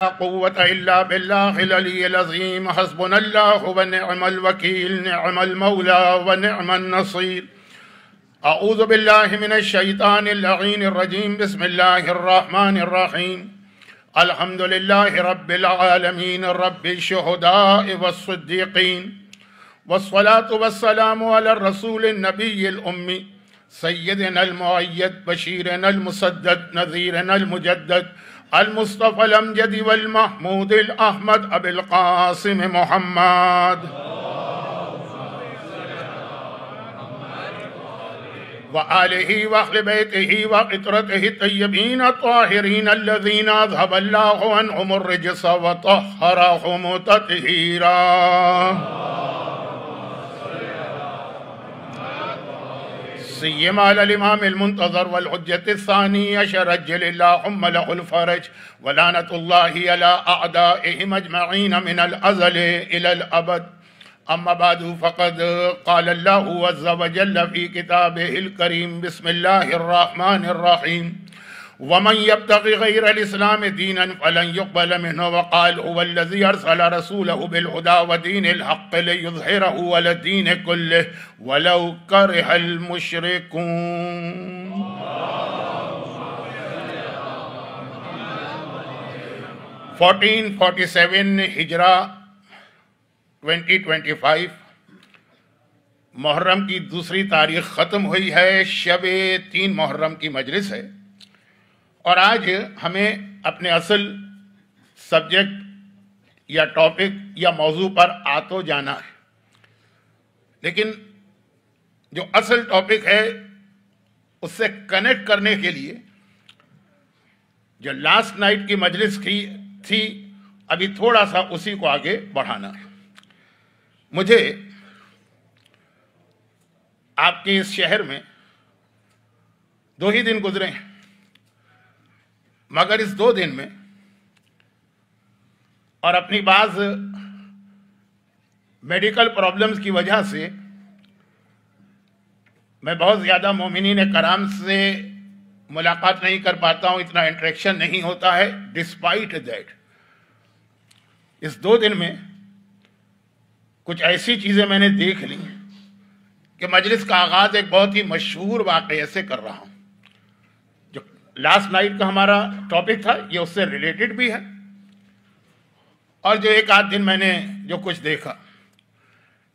لا قوة إلا بالله العلي العظيم. حسبنا الله ونعم الوكيل، نعم المولى ونعم النصير. أعوذ بالله من الشيطان اللعين الرجيم. بسم الله الرحمن الرحيم. الحمد لله رب العالمين، رب الشهداء والصديقين، والصلاة والسلام على الرسول النبي الأمي سيدنا المؤيد بشيرنا المسدد نذيرنا المجدد المصطفى الأمجد والمحمود الأحمد أبي القاسم محمد وآله وأهل بيته وعطرته الطيبين الطاهرين الذين أذهب الله عنهم الرجس وطهرهم تطهيرا. سيما على الإمام المنتظر والحجة الثاني عشر عجل اللهم له الفرج، ولعنة الله على أعدائهم أجمعين من الأزل إلى الأبد. أما بعد، فقد قال الله عز وجل في كتابه الكريم: بسم الله الرحمن الرحيم. ومن يبتغي غير الإسلام دينا فلن يقبل منه، وقال: هو الذي أرسل رسوله بالهدى ودين الحق ليظهره على الدين كله ولو كره المشركون. 1447 ہجرہ 2025 محرم کی دوسری تاریخ ختم ہوئی ہے. شب 3 محرم کی مجلس ہے، اور آج ہمیں اپنے اصل سبجیکٹ یا ٹاپک یا موضوع پر تو جانا ہے، لیکن جو اصل ٹاپک ہے اس سے کنیکٹ کرنے کے لیے جو لاسٹ نائٹ کی مجلس تھی ابھی تھوڑا سا اسی کو آگے بڑھانا ہے. مجھے آپ کے اس شہر میں 2 ہی دن گزرے ہیں، مگر اس 2 دن میں اور اپنی بعض میڈیکل پرابلمز کی وجہ سے میں بہت زیادہ مومنین کرام سے ملاقات نہیں کر پاتا ہوں، اتنا انٹریکشن نہیں ہوتا ہے. ڈسپائٹ دیٹ اس 2 دن میں کچھ ایسی چیزیں میں نے دیکھ لی کہ مجلس کا آغاز ایک بہت ہی مشہور واقعے سے کر رہا ہوں. جو لاسٹ نائٹ کا ہمارا ٹاپک تھا یہ اس سے ریلیٹڈ بھی ہے، اور جو 1 دن میں نے جو کچھ دیکھا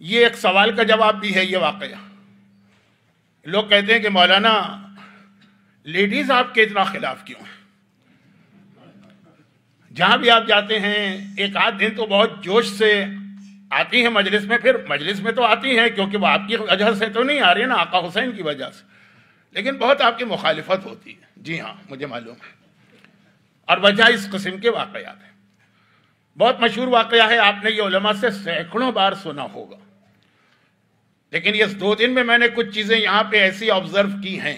یہ ایک سوال کا جواب بھی ہے. یہ واقعہ لوگ کہتے ہیں کہ مولانا لیڈیز آپ کے اتنا خلاف کیوں ہیں؟ جہاں بھی آپ جاتے ہیں 1 دن تو بہت جوش سے آتی ہیں مجلس میں، پھر مجلس میں تو آتی ہیں کیونکہ وہ آپ کی وجہ سے تو نہیں آ رہی ہے نا، آقا حسین کی وجہ سے، لیکن بہت آپ کی مخالفت ہوتی ہے. جی ہاں، مجھے معلوم ہے، اور وجہ اس قسم کے واقعات ہیں. بہت مشہور واقعہ ہے، آپ نے یہ علماء سے سینکڑوں بار سنا ہوگا، لیکن اس 2 دن میں نے کچھ چیزیں یہاں پہ ایسی آبزرو کی ہیں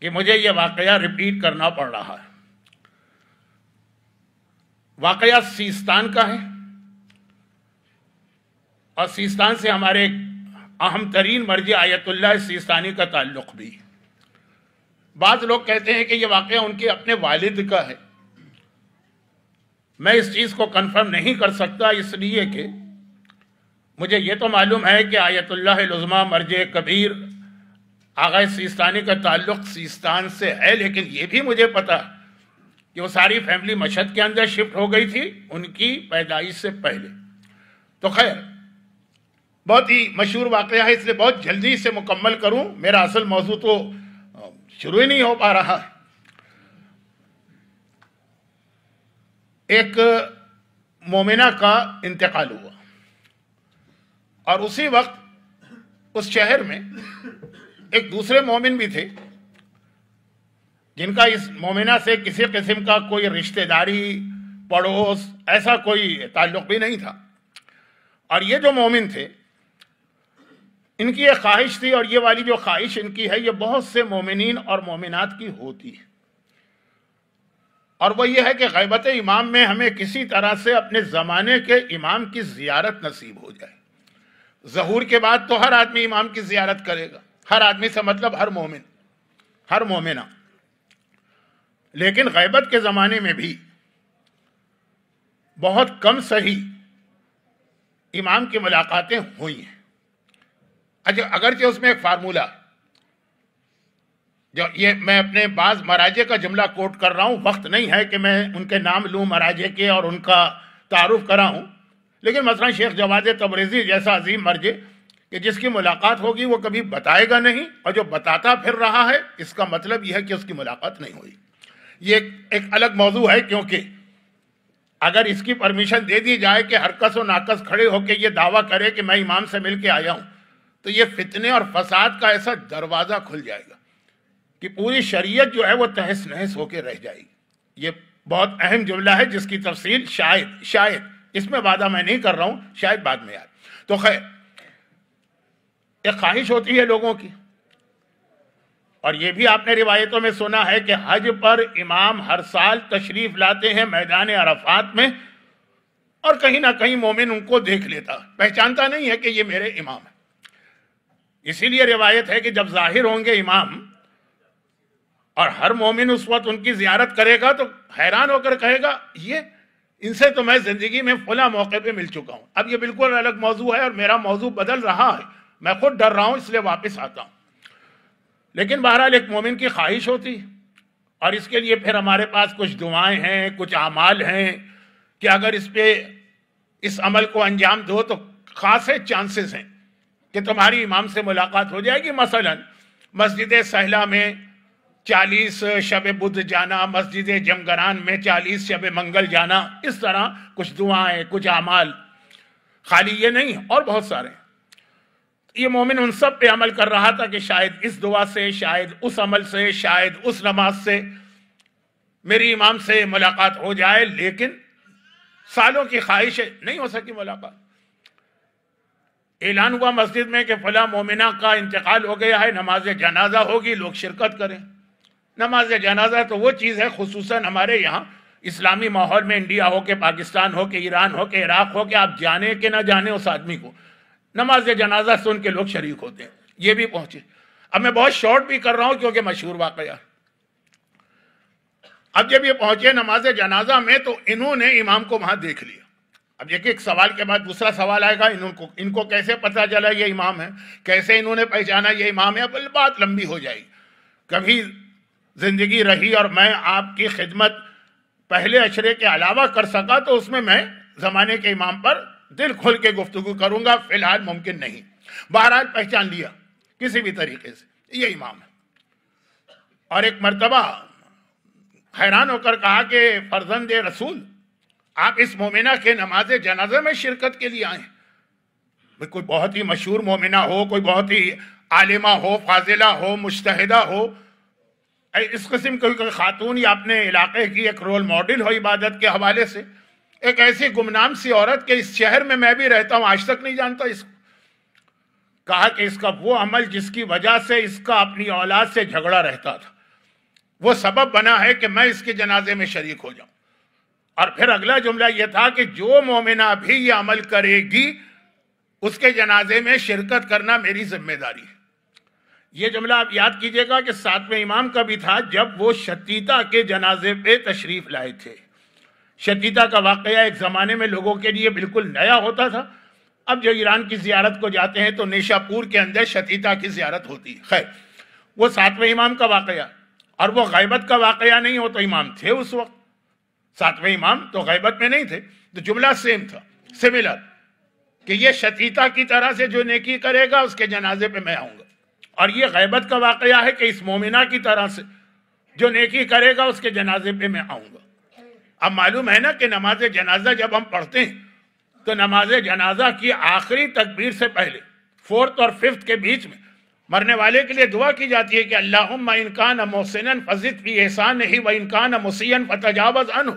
کہ مجھے یہ واقعہ ریپیٹ کرنا پڑ رہا ہے. واقعہ سیستان کا ہے، اور سیستان سے ہمارے اہم ترین مرجع آیت اللہ سیستانی کا تعلق بھی. بعض لوگ کہتے ہیں کہ یہ واقعہ ان کے اپنے والد کا ہے. میں اس چیز کو کنفرم نہیں کر سکتا، اس لیے کہ مجھے یہ تو معلوم ہے کہ آیت اللہ العظمیٰ مرجع کبیر آغا سیستانی کا تعلق سیستان سے ہے، لیکن یہ بھی مجھے پتا کہ وہ ساری فیملی مشہد کے اندر شفٹ ہو گئی تھی ان کی پیدائش سے پہلے. تو خیر، بہت ہی مشہور واقعہ ہے، اس لیے بہت جلدی سے مکمل کروں، میرا اصل موضوع تو شروع ہی نہیں ہو پا رہا. ایک مومنہ کا انتقال ہوا، اور اسی وقت اس شہر میں ایک دوسرے مومن بھی تھے جن کا اس مومنہ سے کسی قسم کا کوئی رشتہ داری، پڑوس، ایسا کوئی تعلق بھی نہیں تھا. اور یہ جو مومن تھے ان کی ایک خواہش تھی، اور یہ والی جو خواہش ان کی ہے یہ بہت سے مومنین اور مومنات کی ہوتی ہے، اور وہ یہ ہے کہ غیبت امام میں ہمیں کسی طرح سے اپنے زمانے کے امام کی زیارت نصیب ہو جائے. ظہور کے بعد تو ہر آدمی امام کی زیارت کرے گا، ہر آدمی سے مطلب ہر مومن، ہر مومنہ. لیکن غیبت کے زمانے میں بھی بہت کم صحیح امام کی ملاقاتیں ہوئی ہیں. اچھا، اگرچہ اس میں ایک فارمولہ، جو یہ میں اپنے بعض مراجع کا جملہ کوٹ کر رہا ہوں، وقت نہیں ہے کہ میں ان کے نام لوں مراجع کے اور ان کا تعارف کراؤں، لیکن مثلا شیخ جواد تبریزی جیسا عظیم مرجع کہ جس کی ملاقات ہوگی وہ کبھی بتائے گا نہیں، اور جو بتاتا پھر رہا ہے اس کا مطلب یہ ہے کہ اس کی ملاقات نہیں ہوئی. یہ ایک الگ موضوع ہے، کیونکہ اگر اس کی پرمیشن دے دی جائے کہ ہر کس و ناکس کھڑے ہو کے یہ دعویٰ کرے کہ میں امام سے مل کے آیا ہوں، تو یہ فتنے اور فساد کا ایسا دروازہ کھل جائے گا کہ پوری شریعت جو ہے وہ تہس نہس ہو کے رہ جائے گی. یہ بہت اہم جملہ ہے جس کی تفصیل شاید اس میں وعدہ میں نہیں کر رہا ہوں، شاید بعد میں آئے. تو خیر، ایک خواہش ہوتی ہے لوگوں کی، اور یہ بھی آپ نے روایتوں میں سنا ہے کہ حج پر امام ہر سال تشریف لاتے ہیں میدان عرفات میں، اور کہیں نہ کہیں مومن ان کو دیکھ لیتا، پہچانتا نہیں ہے کہ یہ میرے امام ہیں. اسی لیے روایت ہے کہ جب ظاہر ہوں گے امام اور ہر مومن اس وقت ان کی زیارت کرے گا تو حیران ہو کر کہے گا یہ ان سے تو میں زندگی میں فلاں موقع پہ مل چکا ہوں. اب یہ بالکل الگ موضوع ہے اور میرا موضوع بدل رہا ہے، میں خود ڈر رہا ہوں اس لیے واپس آتا ہوں. لیکن بہرحال ایک مومن کی خواہش ہوتی، اور اس کے لیے پھر ہمارے پاس کچھ دعائیں ہیں، کچھ اعمال ہیں کہ اگر اس عمل کو انجام دو تو خاصے چانسز ہیں کہ تمہاری امام سے ملاقات ہو جائے گی. مثلا مسجد سہلہ میں 40 شب بدھ جانا، مسجد جمگران میں 40 شب منگل جانا، اس طرح کچھ دعائیں، کچھ اعمال، خالی یہ نہیں اور بہت سارے. یہ مومن ان سب پہ عمل کر رہا تھا کہ شاید اس دعا سے، شاید اس عمل سے، شاید اس نماز سے میری امام سے ملاقات ہو جائے، لیکن سالوں کی خواہش ہے، نہیں ہو سکی ملاقات. اعلان ہوا مسجد میں کہ فلاں مومنہ کا انتقال ہو گیا ہے، نماز جنازہ ہوگی، لوگ شرکت کریں. نماز جنازہ تو وہ چیز ہے خصوصاً ہمارے یہاں اسلامی ماحول میں، انڈیا ہو کہ پاکستان ہو کہ ایران ہو کہ عراق ہو، کہ آپ جانے کہ نہ جانے اس آدمی کو، نماز جنازہ سن کے لوگ شریک ہوتے ہیں. یہ بھی پہنچے. اب میں بہت شارٹ بھی کر رہا ہوں کیونکہ مشہور واقعہ. اب جب یہ پہنچے نماز جنازہ میں تو انہوں نے امام کو وہاں دیکھ لیا. اب ایک سوال کے بعد دوسرا سوال آئے گا، ان کو کیسے پتا چلا یہ امام ہے، کیسے انہوں نے پہچانا یہ امام ہے. اب بات لمبی ہو جائے گی. کبھی زندگی رہی اور میں آپ کی خدمت پہلے اشرے کے علاوہ کر سکا تو اس میں زمانے کے امام پر دل کھل کے گفتگو کروں گا، فی الحال ممکن نہیں. بہرحال پہچان لیا کسی بھی طریقے سے یہ امام ہے. اور ایک مرتبہ حیران ہو کر کہا کہ فرزند رسول، آپ اس مومنہ کے نماز جنازہ میں شرکت کے لیے آئے ہیں. کوئی بہت ہی مشہور مومنہ ہو، کوئی بہت ہی عالمہ ہو، فاضلہ ہو، مجتہدہ ہو، اس قسم کوئی خاتون یا اپنے علاقے کی ایک رول ماڈل ہو عبادت کے حوالے سے، ایک ایسی گمنام سی عورت کہ اس شہر میں بھی رہتا ہوں آج تک نہیں جانتا اس کو. کہا کہ اس کا وہ عمل جس کی وجہ سے اس کا اپنی اولاد سے جھگڑا رہتا تھا، وہ سبب بنا ہے کہ میں اس کے جنازے میں شریک ہو جاؤں. اور پھر اگلا جملہ یہ تھا کہ جو مومنہ بھی یہ عمل کرے گی اس کے جنازے میں شرکت کرنا میری ذمہ داری ہے. یہ جملہ آپ یاد کیجئے گا کہ 7ویں امام کا بھی تھا جب وہ شتیتا کے جنازے پہ تشریف لائے تھے. شتیتا کا واقعہ ایک زمانے میں لوگوں کے لیے بالکل نیا ہوتا تھا. اب جو ایران کی زیارت کو جاتے ہیں تو نیشا پور کے اندر شتیتا کی زیارت ہوتی ہے. خیر، وہ 7ویں امام کا واقعہ، اور وہ غیبت کا واقعہ نہیں ہو تو امام تھے اس وقت. 7ویں امام تو غیبت میں نہیں تھے، تو جملہ سیم تھا، سملر، کہ یہ شتیتا کی طرح سے جو نیکی کرے گا اس کے جنازے پہ میں آؤں گا. اور یہ غیبت کا واقعہ ہے کہ اس مومنہ کی طرح سے جو نیکی کرے گا اس کے جنازے پہ میں آؤں گا. اب معلوم ہے نا کہ نماز جنازہ جب ہم پڑھتے ہیں تو نماز جنازہ کی آخری تکبیر سے پہلے 4th اور 5th کے بیچ میں مرنے والے کے لیے دعا کی جاتی ہے کہ اللہم ان کان محسنا فزد فی احسانہ و ان کان مسیئا فتجاوز عنہ.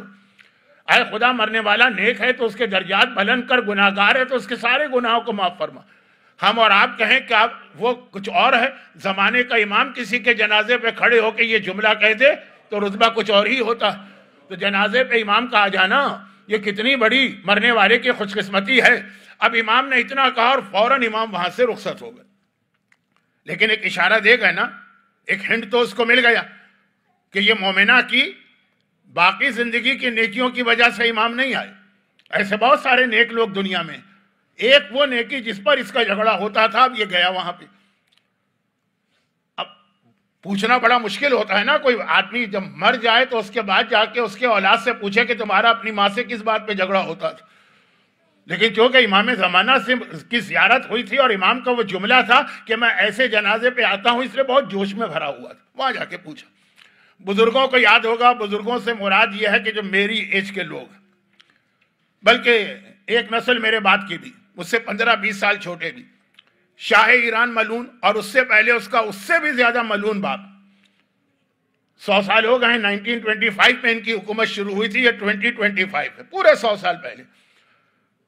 اے خدا، مرنے والا نیک ہے تو اس کے درجات بلند کر، گناہگار ہے تو اس کے سارے گناہوں کو معاف فرما. ہم اور آپ کہیں کہ آپ وہ کچھ اور ہے، زمانے کا امام کسی کے جنازے پہ کھڑے ہو کے یہ جملہ کہہ دے تو رتبہ کچھ اور ہی ہوتا. تو جنازے پہ امام کا آ جانا یہ کتنی بڑی مرنے والے کی خوش قسمتی ہے. اب امام نے اتنا کہا اور فوراً امام وہاں سے رخصت ہو گئے. لیکن ایک اشارہ دے گئے نا، ایک ہنٹ تو اس کو مل گیا کہ یہ مومنہ کی باقی زندگی کی نیکیوں کی وجہ سے امام نہیں آئے، ایسے بہت سارے نیک لوگ دنیا میں، ایک وہ نیکی جس پر اس کا جھگڑا ہوتا تھا، اب یہ گیا وہاں پہ۔ اب پوچھنا بڑا مشکل ہوتا ہے نا، کوئی آدمی جب مر جائے تو اس کے بعد جا کے اس کے اولاد سے پوچھے کہ تمہارا اپنی ماں سے کس بات پہ جھگڑا ہوتا تھا۔ لیکن چونکہ امام زمانہ سے کی زیارت ہوئی تھی اور امام کا وہ جملہ تھا کہ میں ایسے جنازے پہ آتا ہوں، اس لیے بہت جوش میں بھرا ہوا تھا، وہاں جا کے پوچھا۔ بزرگوں کو یاد ہوگا، بزرگوں سے مراد یہ ہے کہ جو میری ایج کے لوگ، بلکہ ایک نسل میرے بعد کی بھی، مجھ سے 15-20 سال چھوٹے بھی، شاہ ایران ملعون، اور اس سے پہلے اس کا اس سے بھی زیادہ ملعون باپ، 100 سال ہو گئے ہیں، 1925 میں ان کی حکومت شروع ہوئی تھی، یہ 2025 ہے، پورے 100 سال پہلے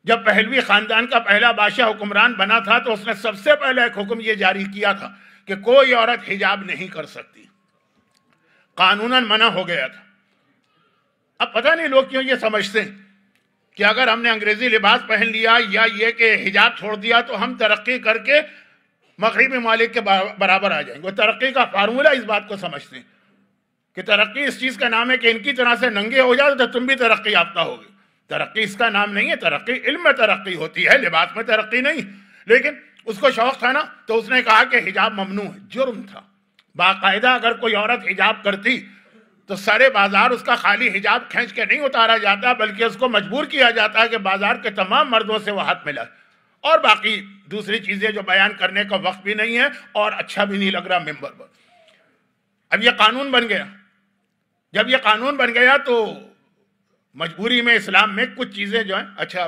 جب پہلوی خاندان کا پہلا بادشاہ حکمران بنا تھا تو اس نے سب سے پہلے ایک حکم یہ جاری کیا تھا کہ کوئی عورت حجاب نہیں کر سکتی، قانوناً منع ہو گیا تھا۔ اب پتہ نہیں لوگ کیوں یہ سمجھتے ہیں کہ اگر ہم نے انگریزی لباس پہن لیا یا یہ کہ حجاب چھوڑ دیا تو ہم ترقی کر کے مغربی ممالک کے برابر آ جائیں گے۔ وہ ترقی کا فارمولہ اس بات کو سمجھتے ہیں کہ ترقی اس چیز کا نام ہے کہ ان کی طرح سے ننگے ہو جاؤ تو تم بھی ترقی یافتہ ہوگی۔ ترقی اس کا نام نہیں ہے، ترقی علم میں ترقی ہوتی ہے، لباس میں ترقی نہیں۔ لیکن اس کو شوق تھا نا، تو اس نے کہا کہ حجاب ممنوع ہے، جرم تھا۔ باقاعدہ اگر کوئی عورت حجاب کرتی تو سارے بازار اس کا خالی حجاب کھینچ کے نہیں اتارا جاتا، بلکہ اس کو مجبور کیا جاتا ہے کہ بازار کے تمام مردوں سے وہ ہاتھ ملائے، اور باقی دوسری چیزیں جو بیان کرنے کا وقت بھی نہیں ہے اور اچھا بھی نہیں لگ رہا ممبر پر۔ اب یہ قانون بن گیا۔ جب یہ قانون بن گیا تو مجبوری میں اسلام میں کچھ چیزیں جو ہیں، اچھا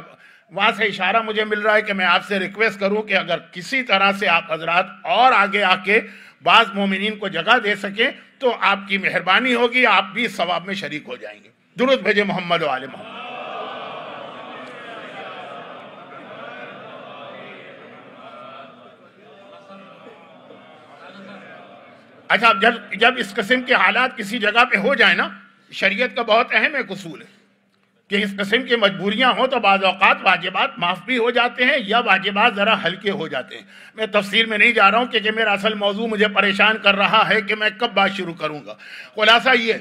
وہاں سے اشارہ مجھے مل رہا ہے کہ میں آپ سے ریکویسٹ کروں کہ اگر کسی طرح سے آپ حضرات اور آگے آ کے بعض مومنین کو جگہ دے سکیں تو آپ کی مہربانی ہوگی، آپ بھی ثواب میں شریک ہو جائیں گے۔ درود بھیجے محمد و آل محمد۔ اچھا جب اس قسم کے حالات کسی جگہ پہ ہو جائیں نا، شریعت کا بہت اہم ایک اصول ہے کہ اس قسم کی مجبوریاں ہوں تو بعض اوقات واجبات معاف بھی ہو جاتے ہیں یا واجبات ذرا ہلکے ہو جاتے ہیں۔ میں تفصیل میں نہیں جا رہا ہوں کہ میرا اصل موضوع مجھے پریشان کر رہا ہے کہ میں کب بات شروع کروں گا۔ خلاصہ یہ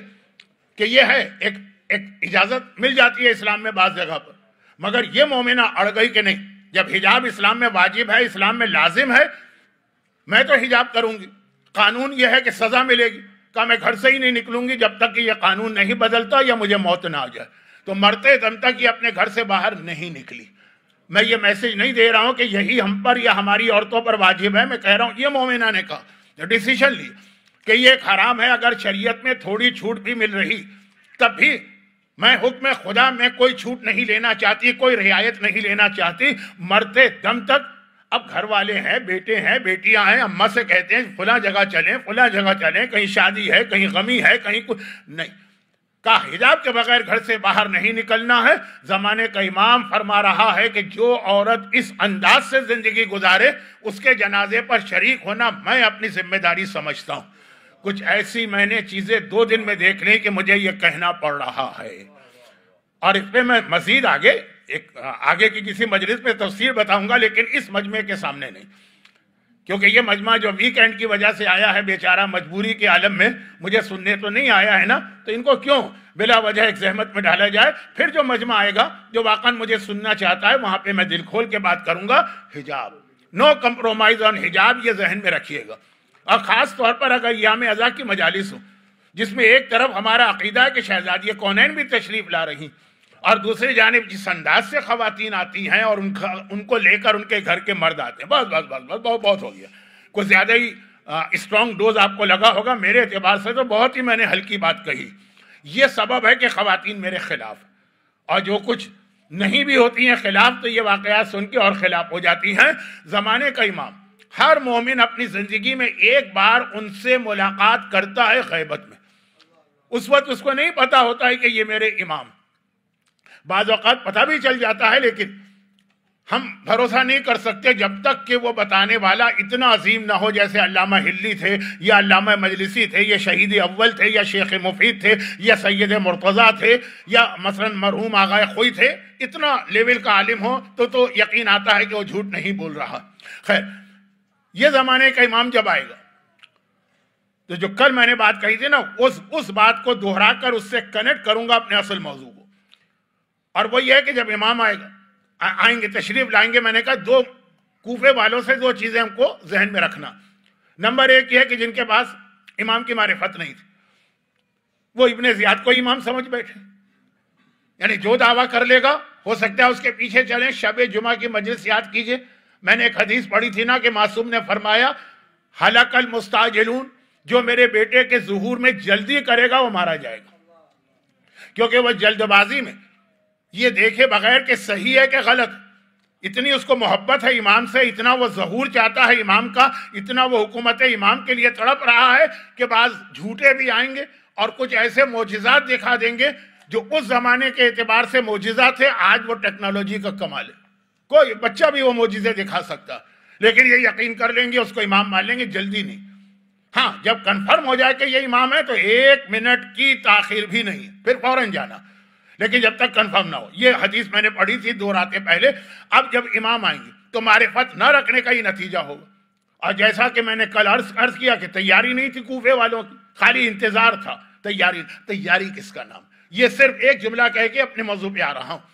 کہ یہ ہے ایک اجازت مل جاتی ہے اسلام میں بعض جگہ پر، مگر یہ مومنہ اڑ گئی کہ نہیں، جب حجاب اسلام میں واجب ہے، اسلام میں لازم ہے، میں تو حجاب کروں گی۔ قانون یہ ہے کہ سزا ملے گی، کہ میں گھر سے ہی نہیں نکلوں گی جب تک کہ یہ قانون نہیں بدلتا یا مجھے موت نہ آ جائے۔ تو مرتے دم تک یہ اپنے گھر سے باہر نہیں نکلی۔ میں یہ میسج نہیں دے رہا ہوں کہ یہی ہم پر یا ہماری عورتوں پر واجب ہے، میں کہہ رہا ہوں یہ مومنہ نے کہا، ڈیسیشن لی کہ یہ ایک حرام ہے۔ اگر شریعت میں تھوڑی چھوٹ بھی مل رہی تب بھی میں حکم خدا میں کوئی چھوٹ نہیں لینا چاہتی، کوئی رعایت نہیں لینا چاہتی، مرتے دم تک۔ اب گھر والے ہیں، بیٹے ہیں، بیٹیاں ہیں، اماں سے کہتے ہیں فلاں جگہ چلیں، فلاں جگہ چلیں، کہیں شادی ہے، کہیں غمی ہے، کہیں کچھ نہیں، کہا حجاب کے بغیر گھر سے باہر نہیں نکلنا ہے۔ زمانے کا امام فرما رہا ہے کہ جو عورت اس انداز سے زندگی گزارے اس کے جنازے پر شریک ہونا میں اپنی ذمہ داری سمجھتا ہوں۔ کچھ ایسی میں نے چیزیں 2 دن میں دیکھ لی کہ مجھے یہ کہنا پڑ رہا ہے، اور اس پہ میں مزید آگے کی کسی مجلس میں تفصیل بتاؤں گا، لیکن اس مجمع کے سامنے نہیں، کیونکہ یہ مجمع جو ویکینڈ کی وجہ سے آیا ہے بیچارہ مجبوری کے عالم میں، مجھے سننے تو نہیں آیا ہے نا، تو ان کو کیوں بلا وجہ ایک زحمت میں ڈالا جائے۔ پھر جو مجمع آئے گا جو واقعاً مجھے سننا چاہتا ہے وہاں پہ میں دل کھول کے بات کروں گا۔ حجاب، نو کمپرومائز آن حجاب، یہ ذہن میں رکھیے گا۔ اور خاص طور پر اگر ایام ازا کی مجالس ہو جس میں ایک طرف ہمارا عقیدہ ہے کہ شہزادی کونین بھی تشریف لا رہی، اور دوسری جانب جس انداز سے خواتین آتی ہیں اور ان کو لے کر ان کے گھر کے مرد آتے ہیں، بہت ہو گیا۔ کوئی زیادہ ہی اسٹرانگ ڈوز آپ کو لگا ہوگا، میرے اعتبار سے تو بہت ہی میں نے ہلکی بات کہی۔ یہ سبب ہے کہ خواتین میرے خلاف، اور جو کچھ نہیں بھی ہوتی ہیں خلاف تو یہ واقعات سن کے اور خلاف ہو جاتی ہیں۔ زمانے کا امام، ہر مومن اپنی زندگی میں ایک بار ان سے ملاقات کرتا ہے غیبت میں، اس وقت اس کو نہیں پتا ہوتا ہے کہ یہ میرے امام، بعض اوقات پتہ بھی چل جاتا ہے لیکن ہم بھروسہ نہیں کر سکتے جب تک کہ وہ بتانے والا اتنا عظیم نہ ہو، جیسے علامہ ہلی تھے یا علامہ مجلسی تھے یا شہید اول تھے یا شیخ مفید تھے یا سید مرتضیٰ تھے یا مثلا مرحوم آغائے خوئی تھے۔ اتنا لیول کا عالم ہو تو یقین آتا ہے کہ وہ جھوٹ نہیں بول رہا۔ خیر، یہ زمانے کا امام جب آئے گا تو جو کل میں نے بات کہی تھی نا، اس بات کو دہرا کر اس سے کنیکٹ کروں گا اپنے اصل موضوع کو۔ اور وہ یہ ہے کہ جب امام آئیں گے تشریف لائیں گے، میں نے کہا دو کوفے والوں سے دو چیزیں ہم کو ذہن میں رکھنا۔ نمبر ایک یہ ہے کہ جن کے پاس امام کی معرفت نہیں تھی، وہ ابن زیاد کو امام سمجھ بیٹھے، یعنی جو دعویٰ کر لے گا ہو سکتا ہے اس کے پیچھے چلیں۔ شب جمعہ کی مجلس یاد کیجئے، میں نے ایک حدیث پڑھی تھی نا کہ معصوم نے فرمایا ہلاک المستعجلون، جو میرے بیٹے کے ظہور میں جلدی کرے گا وہ مارا جائے گا، کیونکہ وہ جلد بازی میں یہ دیکھے بغیر کہ صحیح ہے کہ غلط، اتنی اس کو محبت ہے امام سے، اتنا وہ ظہور چاہتا ہے امام کا، اتنا وہ حکومت امام کے لیے تڑپ رہا ہے کہ بعض جھوٹے بھی آئیں گے اور کچھ ایسے معجزات دکھا دیں گے جو اس زمانے کے اعتبار سے معجزات تھے، آج وہ ٹیکنالوجی کا کمال ہے، کوئی بچہ بھی وہ معجزے دکھا سکتا، لیکن یہ یقین کر لیں گے اس کو امام مان لیں گے، جلدی نہیں۔ ہاں جب کنفرم ہو جائے کہ یہ امام ہے تو 1 منٹ کی تاخیر بھی نہیں، پھر فوراً جانا، لیکن جب تک کنفرم نہ ہو۔ یہ حدیث میں نے پڑھی تھی 2 راتیں پہلے۔ اب جب امام آئیں گے تو معرفت نہ رکھنے کا ہی نتیجہ ہوگا، اور جیسا کہ میں نے کل عرض کیا کہ تیاری نہیں تھی کوفے والوں کی، خالی انتظار تھا، تیاری کس کا نام؟ یہ صرف ایک جملہ کہہ کے اپنے موضوع پہ آ رہا ہوں۔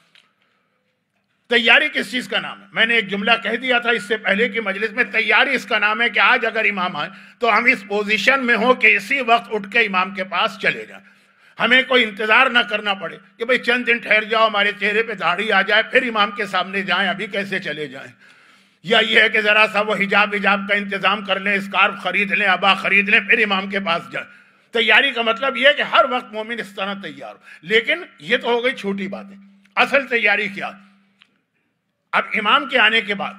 تیاری کس چیز کا نام ہے؟ میں نے ایک جملہ کہہ دیا تھا اس سے پہلے کی مجلس میں، تیاری اس کا نام ہے کہ آج اگر امام آئے تو ہم اس پوزیشن میں ہوں کہ اسی وقت اٹھ کے امام کے پاس چلے جائیں، ہمیں کوئی انتظار نہ کرنا پڑے کہ بھئی چند دن ٹھہر جاؤ، ہمارے چہرے پہ داڑھی آ جائے پھر امام کے سامنے جائیں، ابھی کیسے چلے جائیں، یا یہ ہے کہ ذرا سا وہ حجاب کا انتظام کر لیں، اسکارف خرید لیں، عبا خرید لیں، پھر امام کے پاس جائیں۔ تیاری کا مطلب یہ ہے کہ ہر وقت مومن اس طرح تیار ہو، لیکن یہ تو ہو گئی چھوٹی باتیں۔ اصل تیاری کیا؟ اب امام کے آنے کے بعد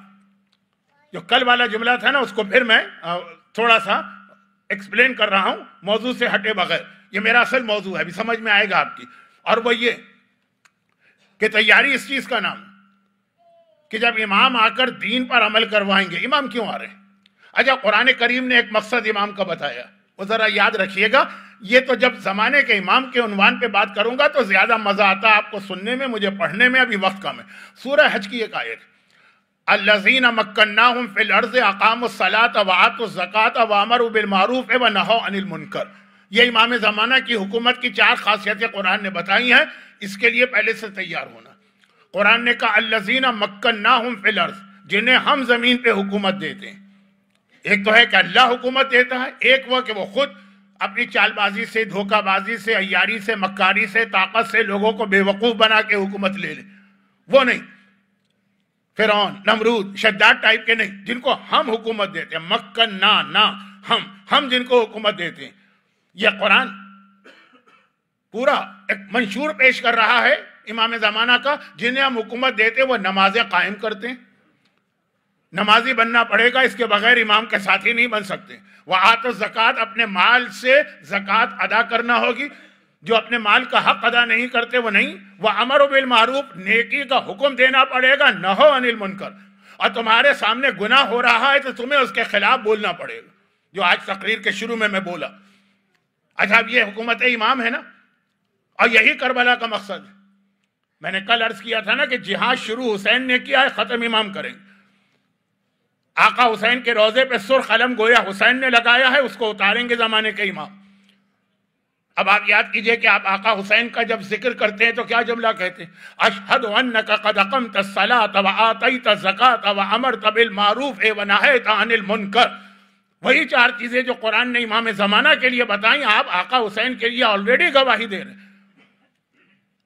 جو کل والا جملہ تھا نا، اس کو پھر میں تھوڑا سا ایکسپلین کر رہا ہوں موضوع سے ہٹے بغیر، یہ میرا اصل موضوع ہے، ابھی سمجھ میں آئے گا آپ کی، اور وہ یہ کہ تیاری اس چیز کا نام کہ جب امام آ کر دین پر عمل کروائیں گے۔ امام کیوں آ رہے ہیں؟ اچھا، قرآن کریم نے ایک مقصد امام کا بتایا، وہ ذرا یاد رکھیے گا، یہ تو جب زمانے کے امام کے عنوان پہ بات کروں گا تو زیادہ مزہ آتا آپ کو سننے میں، مجھے پڑھنے میں ابھی وقت کم ہے۔ سورہ حج کی ایک آیت، الذین مکناہم فی الارض اقاموا الصلاۃ وآتوا الزکاۃ وامروا بالمعروف ونہوا عن المنکر۔ یہ امام زمانہ کی حکومت کی 4 خاصیتیں قرآن نے بتائی ہیں، اس کے لیے پہلے سے تیار ہونا۔ قرآن نے کہا الذین مکناہم فی الارض، جنہیں ہم زمین پہ حکومت دیتے ہیں۔ ایک تو ہے کہ اللہ حکومت دیتا ہے، ایک وہ کہ وہ خود اپنی چال بازی سے، دھوکہ بازی سے، عیاری سے، مکاری سے، طاقت سے لوگوں کو بے وقوف بنا کے حکومت لے لے، وہ نہیں، فرعون، نمرود، شداد ٹائپ کے نہیں، جن کو ہم حکومت دیتے ہیں، مکننا، ہم جن کو حکومت دیتے ہیں۔ یہ قرآن پورا ایک منشور پیش کر رہا ہے امام زمانہ کا، جنہیں ہم حکومت دیتے وہ نمازیں قائم کرتے ہیں، نمازی بننا پڑے گا، اس کے بغیر امام کے ساتھی نہیں بن سکتے۔ وآتوا الزکاۃ، اپنے مال سے زکوٰۃ ادا کرنا ہوگی، جو اپنے مال کا حق ادا نہیں کرتے وہ نہیں۔ وامروا بالمعروف، نیکی کا حکم دینا پڑے گا، نہوا عن المنکر، اور تمہارے سامنے گناہ ہو رہا ہے تو تمہیں اس کے خلاف بولنا پڑے گا، جو آج تقریر کے شروع میں بولا۔ اچھا، اب یہ حکومت امام ہے نا، اور یہی کربلا کا مقصد ہے۔ میں نے کل عرض کیا تھا نا کہ جہاد شروع حسین نے کیا ہے، ختم امام کریں گے۔ آقا حسین کے روضے پہ سرخ علم گویا حسین نے لگایا ہے، اس کو اتاریں گے زمانے کے امام۔ اب آپ یاد کیجئے کہ آپ آقا حسین کا جب ذکر کرتے ہیں تو کیا جملہ کہتے ہیں؟ اشہد انک قد اقمت الصلاۃ وآتیت الزکاۃ وامرت بالمعروف ونہیت عن المنکر۔ وہی 4 چیزیں جو قرآن نے امام زمانہ کے لیے بتائیں، آپ آقا حسین کے لیے آلریڈی گواہی دے رہے ہیں۔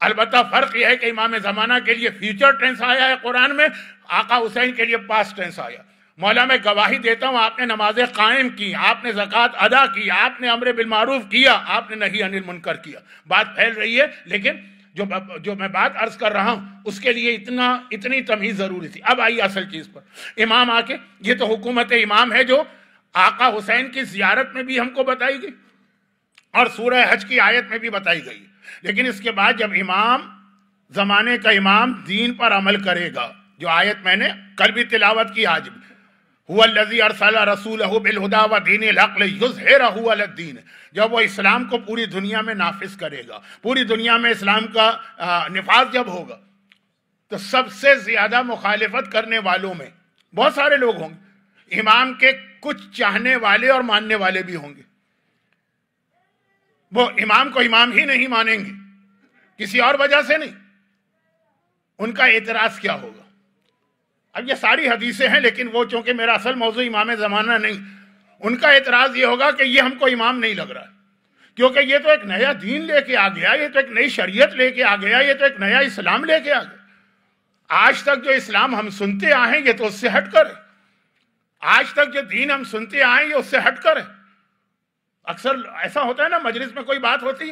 البتہ فرق یہ ہے کہ امام زمانہ کے لیے فیوچر ٹینس آیا ہے قرآن میں، آقا حسین کے لیے پاسٹ ٹینس آیا۔ مولا میں گواہی دیتا ہوں، آپ نے نمازیں قائم کی، آپ نے زکوٰۃ ادا کی، آپ نے امر بالمعروف کیا، آپ نے نہی عن المنکر کیا۔ بات پھیل رہی ہے، لیکن جو میں بات عرض کر رہا ہوں اس کے لیے اتنی تمیز ضروری تھی۔ اب آئیے اصل چیز پر۔ امام آ کے، یہ تو حکومت امام ہے جو آقا حسین کی زیارت میں بھی ہم کو بتائی گئی اور سورہ حج کی آیت میں بھی بتائی گئی، لیکن اس کے بعد جب امام زمانے کا امام دین پر عمل کرے گا، جو آیت میں نے کل بھی تلاوت کی، آج بھی، هو الذی ارسل رسولہ بالہدی ودین الحق لیظہرہ علی الدین، جب وہ اسلام کو پوری دنیا میں نافذ کرے گا، پوری دنیا میں اسلام کا نفاذ جب ہوگا تو سب سے زیادہ مخالفت کرنے والوں میں بہت سارے لوگ ہوں گے، امام کے کچھ چاہنے والے اور ماننے والے بھی ہوں گے۔ وہ امام کو امام ہی نہیں مانیں گے، کسی اور وجہ سے نہیں، ان کا اعتراض کیا ہوگا؟ اب یہ ساری حدیثیں ہیں، لیکن وہ چونکہ میرا اصل موضوع امام زمانہ نہیں، ان کا اعتراض یہ ہوگا کہ یہ ہم کو امام نہیں لگ رہا، کیونکہ یہ تو ایک نیا دین لے کے آ گیا، یہ تو ایک نئی شریعت لے کے آ گیا، یہ تو ایک نیا اسلام لے کے آ گیا۔ آج تک جو اسلام ہم سنتے آئے ہیں یہ تو اس سے ہٹ کر ہے، آج تک جو دین ہم سنتے آئے ہیں یہ اس سے ہٹ کر ہے۔ اکثر ایسا ہوتا ہے نا، مجلس میں کوئی بات ہوتی،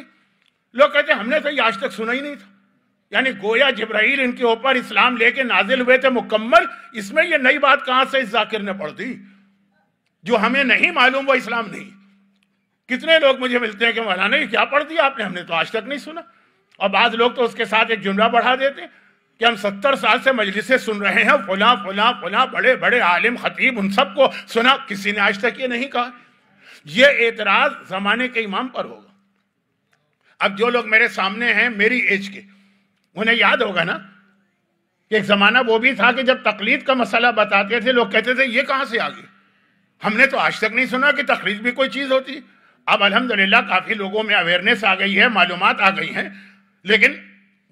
لوگ کہتے ہیں ہم نے تو یہ آج تک سنا ہی نہیں تھا، یعنی گویا جبرائیل ان کے اوپر اسلام لے کے نازل ہوئے تھے مکمل، اس میں یہ نئی بات کہاں سے اس ذاکر نے پڑھ دی؟ جو ہمیں نہیں معلوم وہ اسلام نہیں۔ کتنے لوگ مجھے ملتے ہیں کہ مولانا یہ کیا پڑھ دیا آپ نے، ہم نے تو آج تک نہیں سنا۔ اور بعض لوگ تو اس کے ساتھ ایک جملہ بڑھا دیتے ہیں کہ ہم 70 سال سے مجلسیں سن رہے ہیں، فلاں فلاں فلاں بڑے بڑے عالم خطیب ان سب کو سنا، کسی نے آج تک یہ نہیں کہا۔ یہ اعتراض زمانے کے امام پر ہوگا۔ اب جو لوگ میرے سامنے ہیں میری ایج کے، انہیں یاد ہوگا نا کہ ایک زمانہ وہ بھی تھا کہ جب تقلید کا مسئلہ بتاتے تھے لوگ کہتے تھے یہ کہاں سے آ گئی، ہم نے تو آج تک نہیں سنا کہ تقلید بھی کوئی چیز ہوتی۔ اب الحمدللہ کافی لوگوں میں اویئرنیس آ گئی ہے، معلومات آ گئی ہیں، لیکن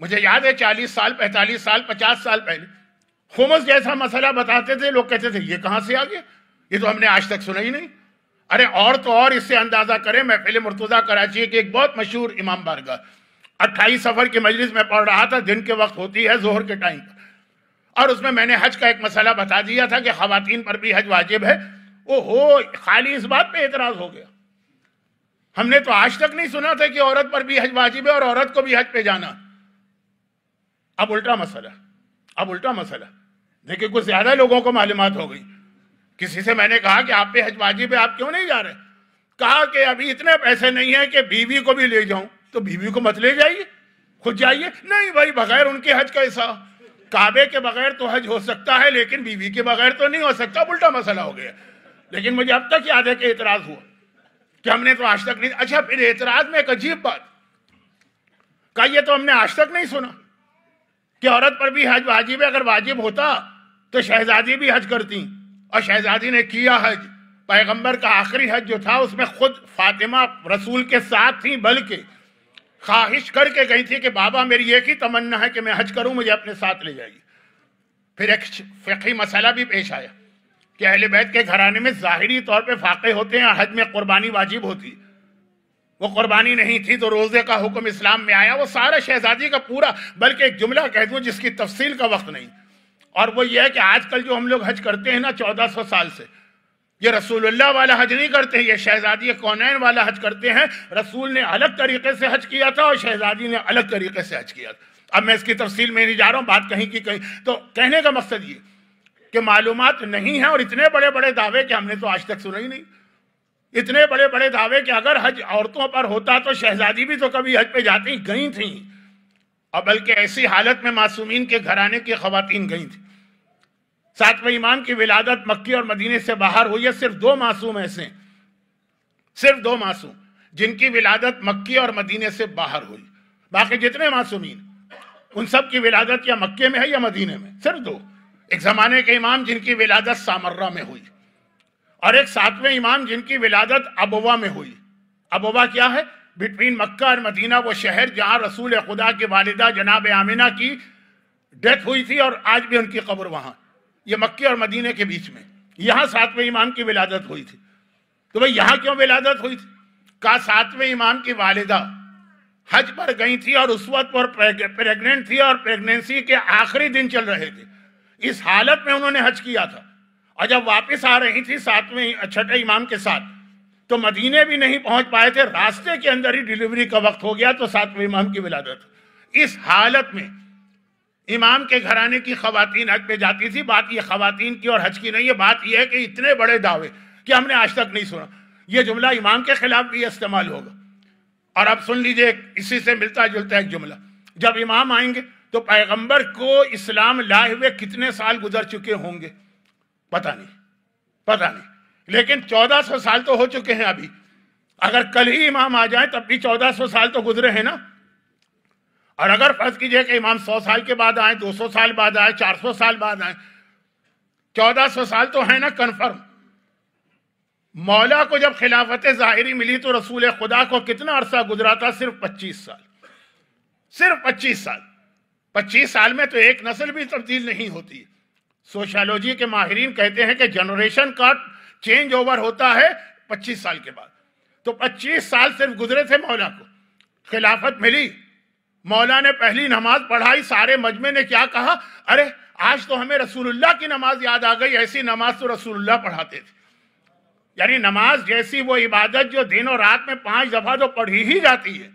مجھے یاد ہے 40 سال 45 سال 50 سال پہلے خمس جیسا مسئلہ بتاتے تھے، لوگ کہتے تھے یہ کہاں سے آ گیا، یہ تو ہم نے آج تک سنا ہی نہیں۔ ارے اور تو اور اس سے اندازہ کریں، محفل مرتضیٰ کراچی کی ایک بہت مشہور امام بارگاہ 28 سفر کی مجلس میں پڑھ رہا تھا، دن کے وقت ہوتی ہے ظہر کے ٹائم پر، اور اس میں نے حج کا ایک مسئلہ بتا دیا تھا کہ خواتین پر بھی حج واجب ہے۔ خالی اس بات پہ اعتراض ہو گیا، ہم نے تو آج تک نہیں سنا تھا کہ عورت پر بھی حج واجب ہے اور عورت کو بھی حج پہ جانا۔ اب الٹا مسئلہ دیکھیں کچھ زیادہ لوگوں کو معلومات ہو گئی۔ کسی سے میں نے کہا کہ آپ پہ حج واجب ہے، آپ کیوں نہیں جا رہے؟ کہا کہ ابھی اتنے پیسے نہیں ہیں کہ بیوی کو بھی لے جاؤں۔ تو بیوی کو مت لے جائیے، خود جائیے۔ نہیں بھائی، بغیر ان کے حج کیسا؟ کعبے کے بغیر تو حج ہو سکتا ہے لیکن بیوی کے بغیر تو نہیں ہو سکتا۔ الٹا مسئلہ ہو گیا۔ لیکن مجھے اب تک یاد ہے کہ اعتراض ہوا کہ ہم نے تو آج تک نہیں۔ اچھا، پھر اعتراض میں ایک عجیب بات کہا، یہ تو ہم نے آج تک نہیں سنا کہ عورت پر بھی حج واجب ہے، اگر واجب ہوتا تو شہزادی بھی حج کرتی، اور شہزادی نے کیا حج۔ پیغمبر کا آخری حج جو تھا اس میں خود فاطمہ رسول کے ساتھ تھیں، بلکہ خواہش کر کے گئی تھی کہ بابا میری ایک ہی تمنا ہے کہ میں حج کروں، مجھے اپنے ساتھ لے جائیے۔ پھر ایک فقہی مسئلہ بھی پیش آیا کہ اہل بیت کے گھرانے میں ظاہری طور پہ فاقے ہوتے ہیں، حج میں قربانی واجب ہوتی، وہ قربانی نہیں تھی تو روزے کا حکم اسلام میں آیا۔ وہ سارا شہزادی کا پورا، بلکہ ایک جملہ کہہ دوں جس کی تفصیل کا وقت نہیں، اور وہ یہ ہے کہ آج کل جو ہم لوگ حج کرتے ہیں نا 1400 سال سے، یہ رسول اللہ والا حج نہیں کرتے ہیں، یہ شہزادی کونین والا حج کرتے ہیں۔ رسول نے الگ طریقے سے حج کیا تھا اور شہزادی نے الگ طریقے سے حج کیا تھا۔ اب میں اس کی تفصیل میں نہیں جا رہا ہوں، بات کہیں کی کہیں۔ تو کہنے کا مقصد یہ کہ معلومات نہیں ہیں، اور اتنے بڑے بڑے دعوے کہ ہم نے تو آج تک سنا ہی نہیں، اتنے بڑے بڑے دعوے کہ اگر حج عورتوں پر ہوتا تو شہزادی بھی تو کبھی حج پہ جاتی گئی تھیں، اور بلکہ ایسی حالت میں معصومین کے گھرانے کی خواتین گئی تھیں۔ 7ویں امام کی ولادت مکی اور مدینے سے باہر ہوئی ہے۔ صرف 2 معصوم ایسے ہیں، صرف 2 معصوم جن کی ولادت مکی اور مدینے سے باہر ہوئی، باقی جتنے معصومین ان سب کی ولادت یا مکے میں ہے یا مدینے میں، صرف 2۔ ایک زمانے کے امام جن کی ولادت سامرہ میں ہوئی، اور ایک 7ویں امام جن کی ولادت ابوا میں ہوئی۔ ابوا کیا ہے؟ بٹوین مکہ اور مدینہ، وہ شہر جہاں رسول خدا کی والدہ جناب آمنہ کی ڈیتھ ہوئی تھی، اور آج بھی ان کی قبر وہاں، یہ مکے اور مدینے کے بیچ میں، یہاں 7ویں امام کی ولادت ہوئی تھی۔ تو بھئی یہاں کیوں ولادت ہوئی تھی؟ کہا 7ویں امام کی والدہ حج پر گئی تھی اور اس وقت پر پریگننٹ تھی، اور پریگننسی کے آخری دن چل رہے تھے، اس حالت میں انہوں نے حج کیا تھا، اور جب واپس آ رہی تھی 6ویں امام کے ساتھ تو مدینے بھی نہیں پہنچ پائے تھے، راستے کے اندر ہی ڈیلیوری کا وقت ہو گیا تو 7ویں امام کی ولادت۔ اس حالت میں امام کے گھرانے کی خواتین حج پہ جاتی تھی۔ بات یہ خواتین کی اور حج کی نہیں ہے، بات یہ ہے کہ اتنے بڑے دعوے کہ ہم نے آج تک نہیں سنا، یہ جملہ امام کے خلاف بھی استعمال ہوگا۔ اور اب سن لیجئے اسی سے ملتا جلتا ایک جملہ، جب امام آئیں گے تو پیغمبر کو اسلام لائے ہوئے کتنے سال گزر چکے ہوں گے پتہ نہیں، لیکن 1400 سال تو ہو چکے ہیں ابھی۔ اگر کل ہی امام آ جائیں تب بھی 1400 سال تو گزرے ہیں نا، اور اگر فرض کیجئے کہ امام 100 سال کے بعد آئیں، 200 سال بعد آئیں، 400 سال بعد آئیں، 1400 سال تو ہے نا کنفرم۔ مولا کو جب خلافت ظاہری ملی تو رسول خدا کو کتنا عرصہ گزرا تھا؟ صرف 25 سال، صرف 25 سال۔ 25 سال میں تو ایک نسل بھی تبدیل نہیں ہوتی. سوشیالوجی کے ماہرین کہتے ہیں کہ جنریشن کا چینج اوور ہوتا ہے 25 سال کے بعد. تو 25 سال صرف گزرے تھے مولا کو, خلافت ملی, مولا نے پہلی نماز پڑھائی, سارے مجمع نے کیا کہا, ارے آج تو ہمیں رسول اللہ کی نماز یاد آ گئی, ایسی نماز تو رسول اللہ پڑھاتے تھے. یعنی نماز جیسی وہ عبادت جو دن اور رات میں 5 دفعہ تو پڑھی ہی جاتی ہے.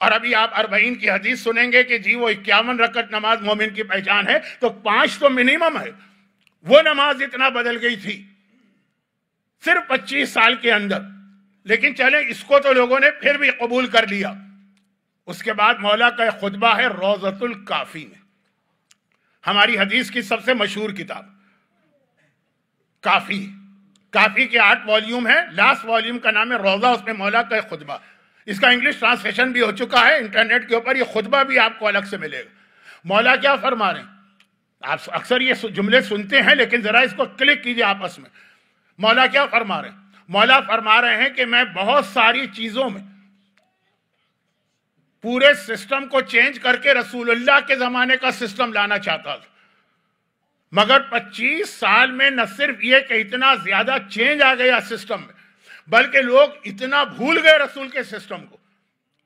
اور ابھی آپ 40 کی حدیث سنیں گے کہ جی وہ 51 رکعت نماز مومن کی پہچان ہے, تو 5 تو منیمم ہے. وہ نماز اتنا بدل گئی تھی صرف 25 سال کے اندر. لیکن چلیں اس کو تو لوگوں نے پھر بھی قبول کر لیا. اس کے بعد مولا کا ایک خطبہ ہے روضۃ الکافی میں, ہماری حدیث کی سب سے مشہور کتاب کافی. کافی کے 8 والیوم ہیں, لاسٹ والیوم کا نام ہے روضہ, اس میں مولا کا ایک خطبہ. اس کا انگلش ٹرانسلیشن بھی ہو چکا ہے انٹرنیٹ کے اوپر, یہ خطبہ بھی آپ کو الگ سے ملے گا. مولا کیا فرما رہے ہیں, آپ اکثر یہ جملے سنتے ہیں لیکن ذرا اس کو کلک کیجئے آپس میں. مولا کیا فرما رہے ہیں, مولا فرما رہے ہیں کہ میں بہت ساری چیزوں میں پورے سسٹم کو چینج کر کے رسول اللہ کے زمانے کا سسٹم لانا چاہتا تھا, مگر 25 سال میں نہ صرف یہ کہ اتنا زیادہ چینج آ گیا سسٹم میں, بلکہ لوگ اتنا بھول گئے رسول کے سسٹم کو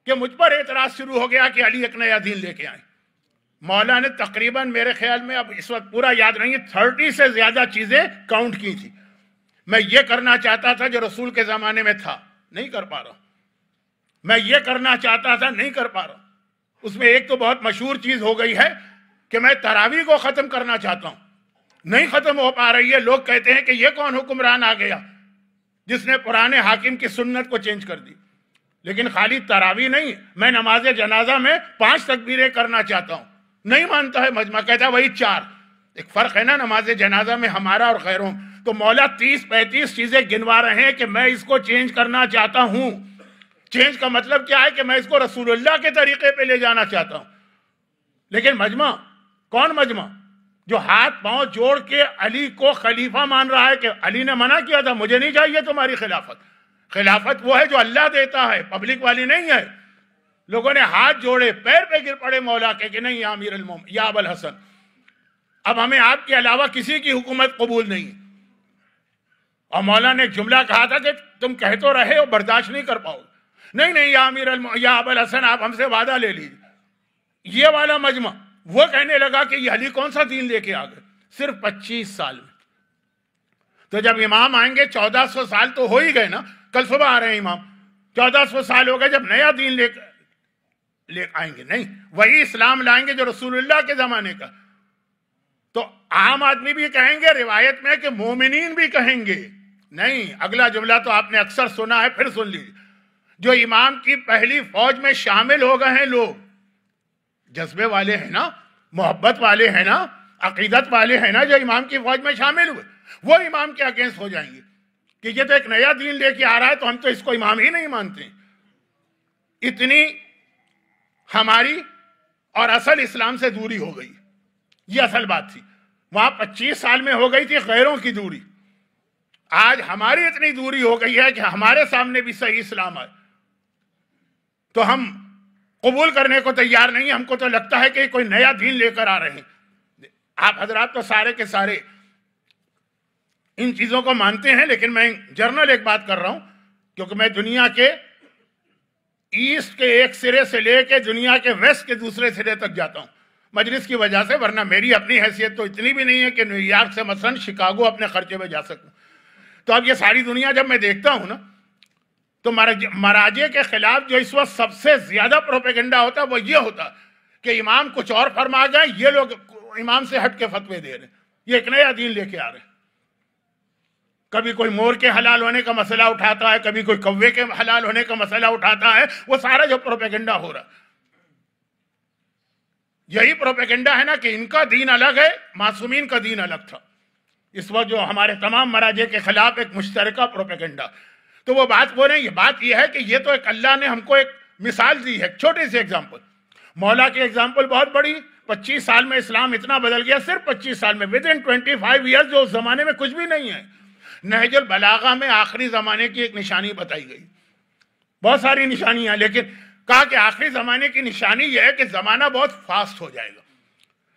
کہ مجھ پر اعتراض شروع ہو گیا کہ علی ایک نیا دین لے کے آئیں. مولا نے تقریباً میرے خیال میں, اب اس وقت پورا یاد نہیں, 30 سے زیادہ چیزیں کاؤنٹ کی تھی. میں یہ کرنا چاہتا تھا جو رسول کے زمانے میں تھا, نہیں کر پا رہا. میں یہ کرنا چاہتا تھا, نہیں کر پا رہا. اس میں ایک تو بہت مشہور چیز ہو گئی ہے کہ میں تراویح کو ختم کرنا چاہتا ہوں, نہیں ختم ہو پا رہی ہے. لوگ کہتے ہیں کہ یہ کون حکمران آ گیا جس نے پرانے حاکم کی سنت کو چینج کر دی. لیکن خالی تراویح نہیں, میں نماز جنازہ میں 5 تکبیریں کرنا چاہتا ہوں, نہیں مانتا ہے مجمع, کہتا ہے وہی 4. ایک فرق ہے نا نماز جنازہ میں ہمارا اور غیروں. تو مولا 30-35 چیزیں گنوا رہے ہیں کہ میں اس کو چینج کرنا چاہتا ہوں. چینج کا مطلب کیا ہے کہ میں اس کو رسول اللہ کے طریقے پہ لے جانا چاہتا ہوں. لیکن مجمع, کون مجمع جو ہاتھ پاؤں جوڑ کے علی کو خلیفہ مان رہا ہے کہ علی نے منع کیا تھا, مجھے نہیں چاہیے تمہاری خلافت. خلافت وہ ہے جو اللہ دیتا ہے, پبلک والی نہیں ہے. لوگوں نے ہاتھ جوڑے, پیر پہ گر پڑے مولا کے کہ نہیں یا امیر المومنین, یا ابو الحسن, اب ہمیں آپ کے علاوہ کسی کی حکومت قبول نہیں. اور مولا نے ایک جملہ کہا تھا کہ تم کہہ تو رہے ہو, برداشت نہیں کر پاؤ. نہیں یا امیر یا ابو الحسن, آپ ہم سے وعدہ لے لیجیے. یہ والا مجمع وہ کہنے لگا کہ یہ علی کون سا دین لے کے آ گئے صرف 25 سال میں. تو جب امام آئیں گے 1400 سال تو ہو ہی گئے نا, کل صبح آ رہے ہیں امام, 1400 سال ہو گئے, جب نیا دین لے آئیں گے, نہیں وہی اسلام لائیں گے جو رسول اللہ کے زمانے کا. تو عام آدمی بھی کہیں گے, روایت میں کہ مومنین بھی کہیں گے. نہیں, اگلا جملہ تو آپ نے اکثر سنا ہے, پھر سن لیجیے. جو امام کی پہلی فوج میں شامل ہو گئے ہیں لوگ, جذبے والے ہیں نا, محبت والے ہیں نا, عقیدت والے ہیں نا, جو امام کی فوج میں شامل ہوئے, وہ امام کے اگینسٹ ہو جائیں گے کہ یہ تو ایک نیا دین لے کے آ رہا ہے, تو ہم تو اس کو امام ہی نہیں مانتے. اتنی ہماری اور اصل اسلام سے دوری ہو گئی, یہ اصل بات تھی. وہاں 25 سال میں ہو گئی تھی غیروں کی دوری, آج ہماری اتنی دوری ہو گئی ہے کہ ہمارے سامنے بھی صحیح اسلام آئے تو ہم قبول کرنے کو تیار نہیں. ہم کو تو لگتا ہے کہ کوئی نیا دین لے کر آ رہے ہیں. آپ حضرات تو سارے کے سارے ان چیزوں کو مانتے ہیں, لیکن میں جرنل ایک بات کر رہا ہوں, کیونکہ میں دنیا کے ایسٹ کے ایک سرے سے لے کے دنیا کے ویسٹ کے دوسرے سرے تک جاتا ہوں مجلس کی وجہ سے, ورنہ میری اپنی حیثیت تو اتنی بھی نہیں ہے کہ نیو یارک سے مثلا شکاگو اپنے خرچے میں جا سکوں. تو اب یہ ساری دنیا جب میں دیکھتا ہوں نا, تو مراجع کے خلاف جو اس وقت سب سے زیادہ پروپیگنڈا ہوتا ہے وہ یہ ہوتا کہ امام کچھ اور فرما گئے, یہ لوگ امام سے ہٹ کے فتوے دے رہے ہیں, یہ ایک نیا دین لے کے آ رہے ہیں. کبھی کوئی مور کے حلال ہونے کا مسئلہ اٹھاتا ہے, کبھی کوئی کوے کے حلال ہونے کا مسئلہ اٹھاتا ہے, وہ سارا جو پروپیگنڈا ہو رہا ہے. یہی پروپیگنڈا ہے نا کہ ان کا دین الگ ہے, معصومین کا دین الگ تھا. اس وقت جو ہمارے تمام مراجع کے خلاف ایک مشترکہ پروپیگنڈا, تو وہ بات وہ نہیں. یہ بات یہ ہے کہ یہ تو ایک اللہ نے ہم کو ایک مثال دی ہے, ایک چھوٹی سی ایگزامپل. مولا کی ایگزامپل بہت بڑی, 25 سال میں اسلام اتنا بدل گیا, صرف 25 سال میں, within 25 years, جو اس زمانے میں کچھ بھی نہیں ہے. نہج البلاغہ میں آخری زمانے کی ایک نشانی بتائی گئی, بہت ساری نشانیاں, لیکن کہا کہ آخری زمانے کی نشانی یہ ہے کہ زمانہ بہت فاسٹ ہو جائے گا.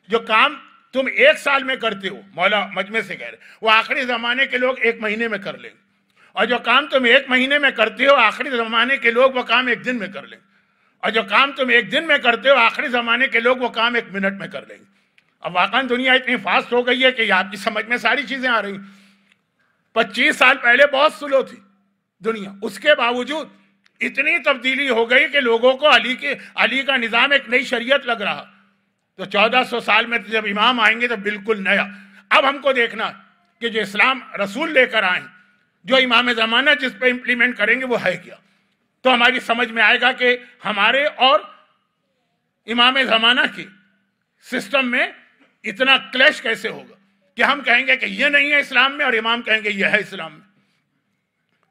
جو کام تم 1 سال میں کرتے ہو، مولا مجمع سے کہہ رہے، وہ آخری زمانے کے لوگ 1 مہینے میں کر لیں گے. اور جو کام تم 1 مہینے میں کرتے ہو، آخری زمانے کے لوگ وہ کام 1 دن میں کر لیں گے. اور جو کام تم 1 دن میں کرتے ہو، آخری زمانے کے لوگ وہ کام 1 منٹ میں کر لیں گے. اب واقعاً دنیا اتنی فاسٹ ہو گئی ہے کہ آپ کی سمجھ میں ساری چیزیں آ رہی ہیں. 25 سال پہلے بہت سلو تھی دنیا، اس کے باوجود اتنی تبدیلی ہو گئی کہ لوگوں کو علی کا نظام ایک نئی شریعت لگ رہا. تو 1400 سال میں جب امام آئیں گے تو بالکل نیا. اب ہم کو دیکھنا کہ جو اسلام رسول لے کر آئیں، جو امام زمانہ جس پہ امپلیمنٹ کریں گے وہ ہے کیا. تو ہماری سمجھ میں آئے گا کہ ہمارے اور امام زمانہ کی سسٹم میں اتنا کلیش کیسے ہوگا کہ ہم کہیں گے کہ یہ نہیں ہے اسلام میں اور امام کہیں گے یہ ہے اسلام میں.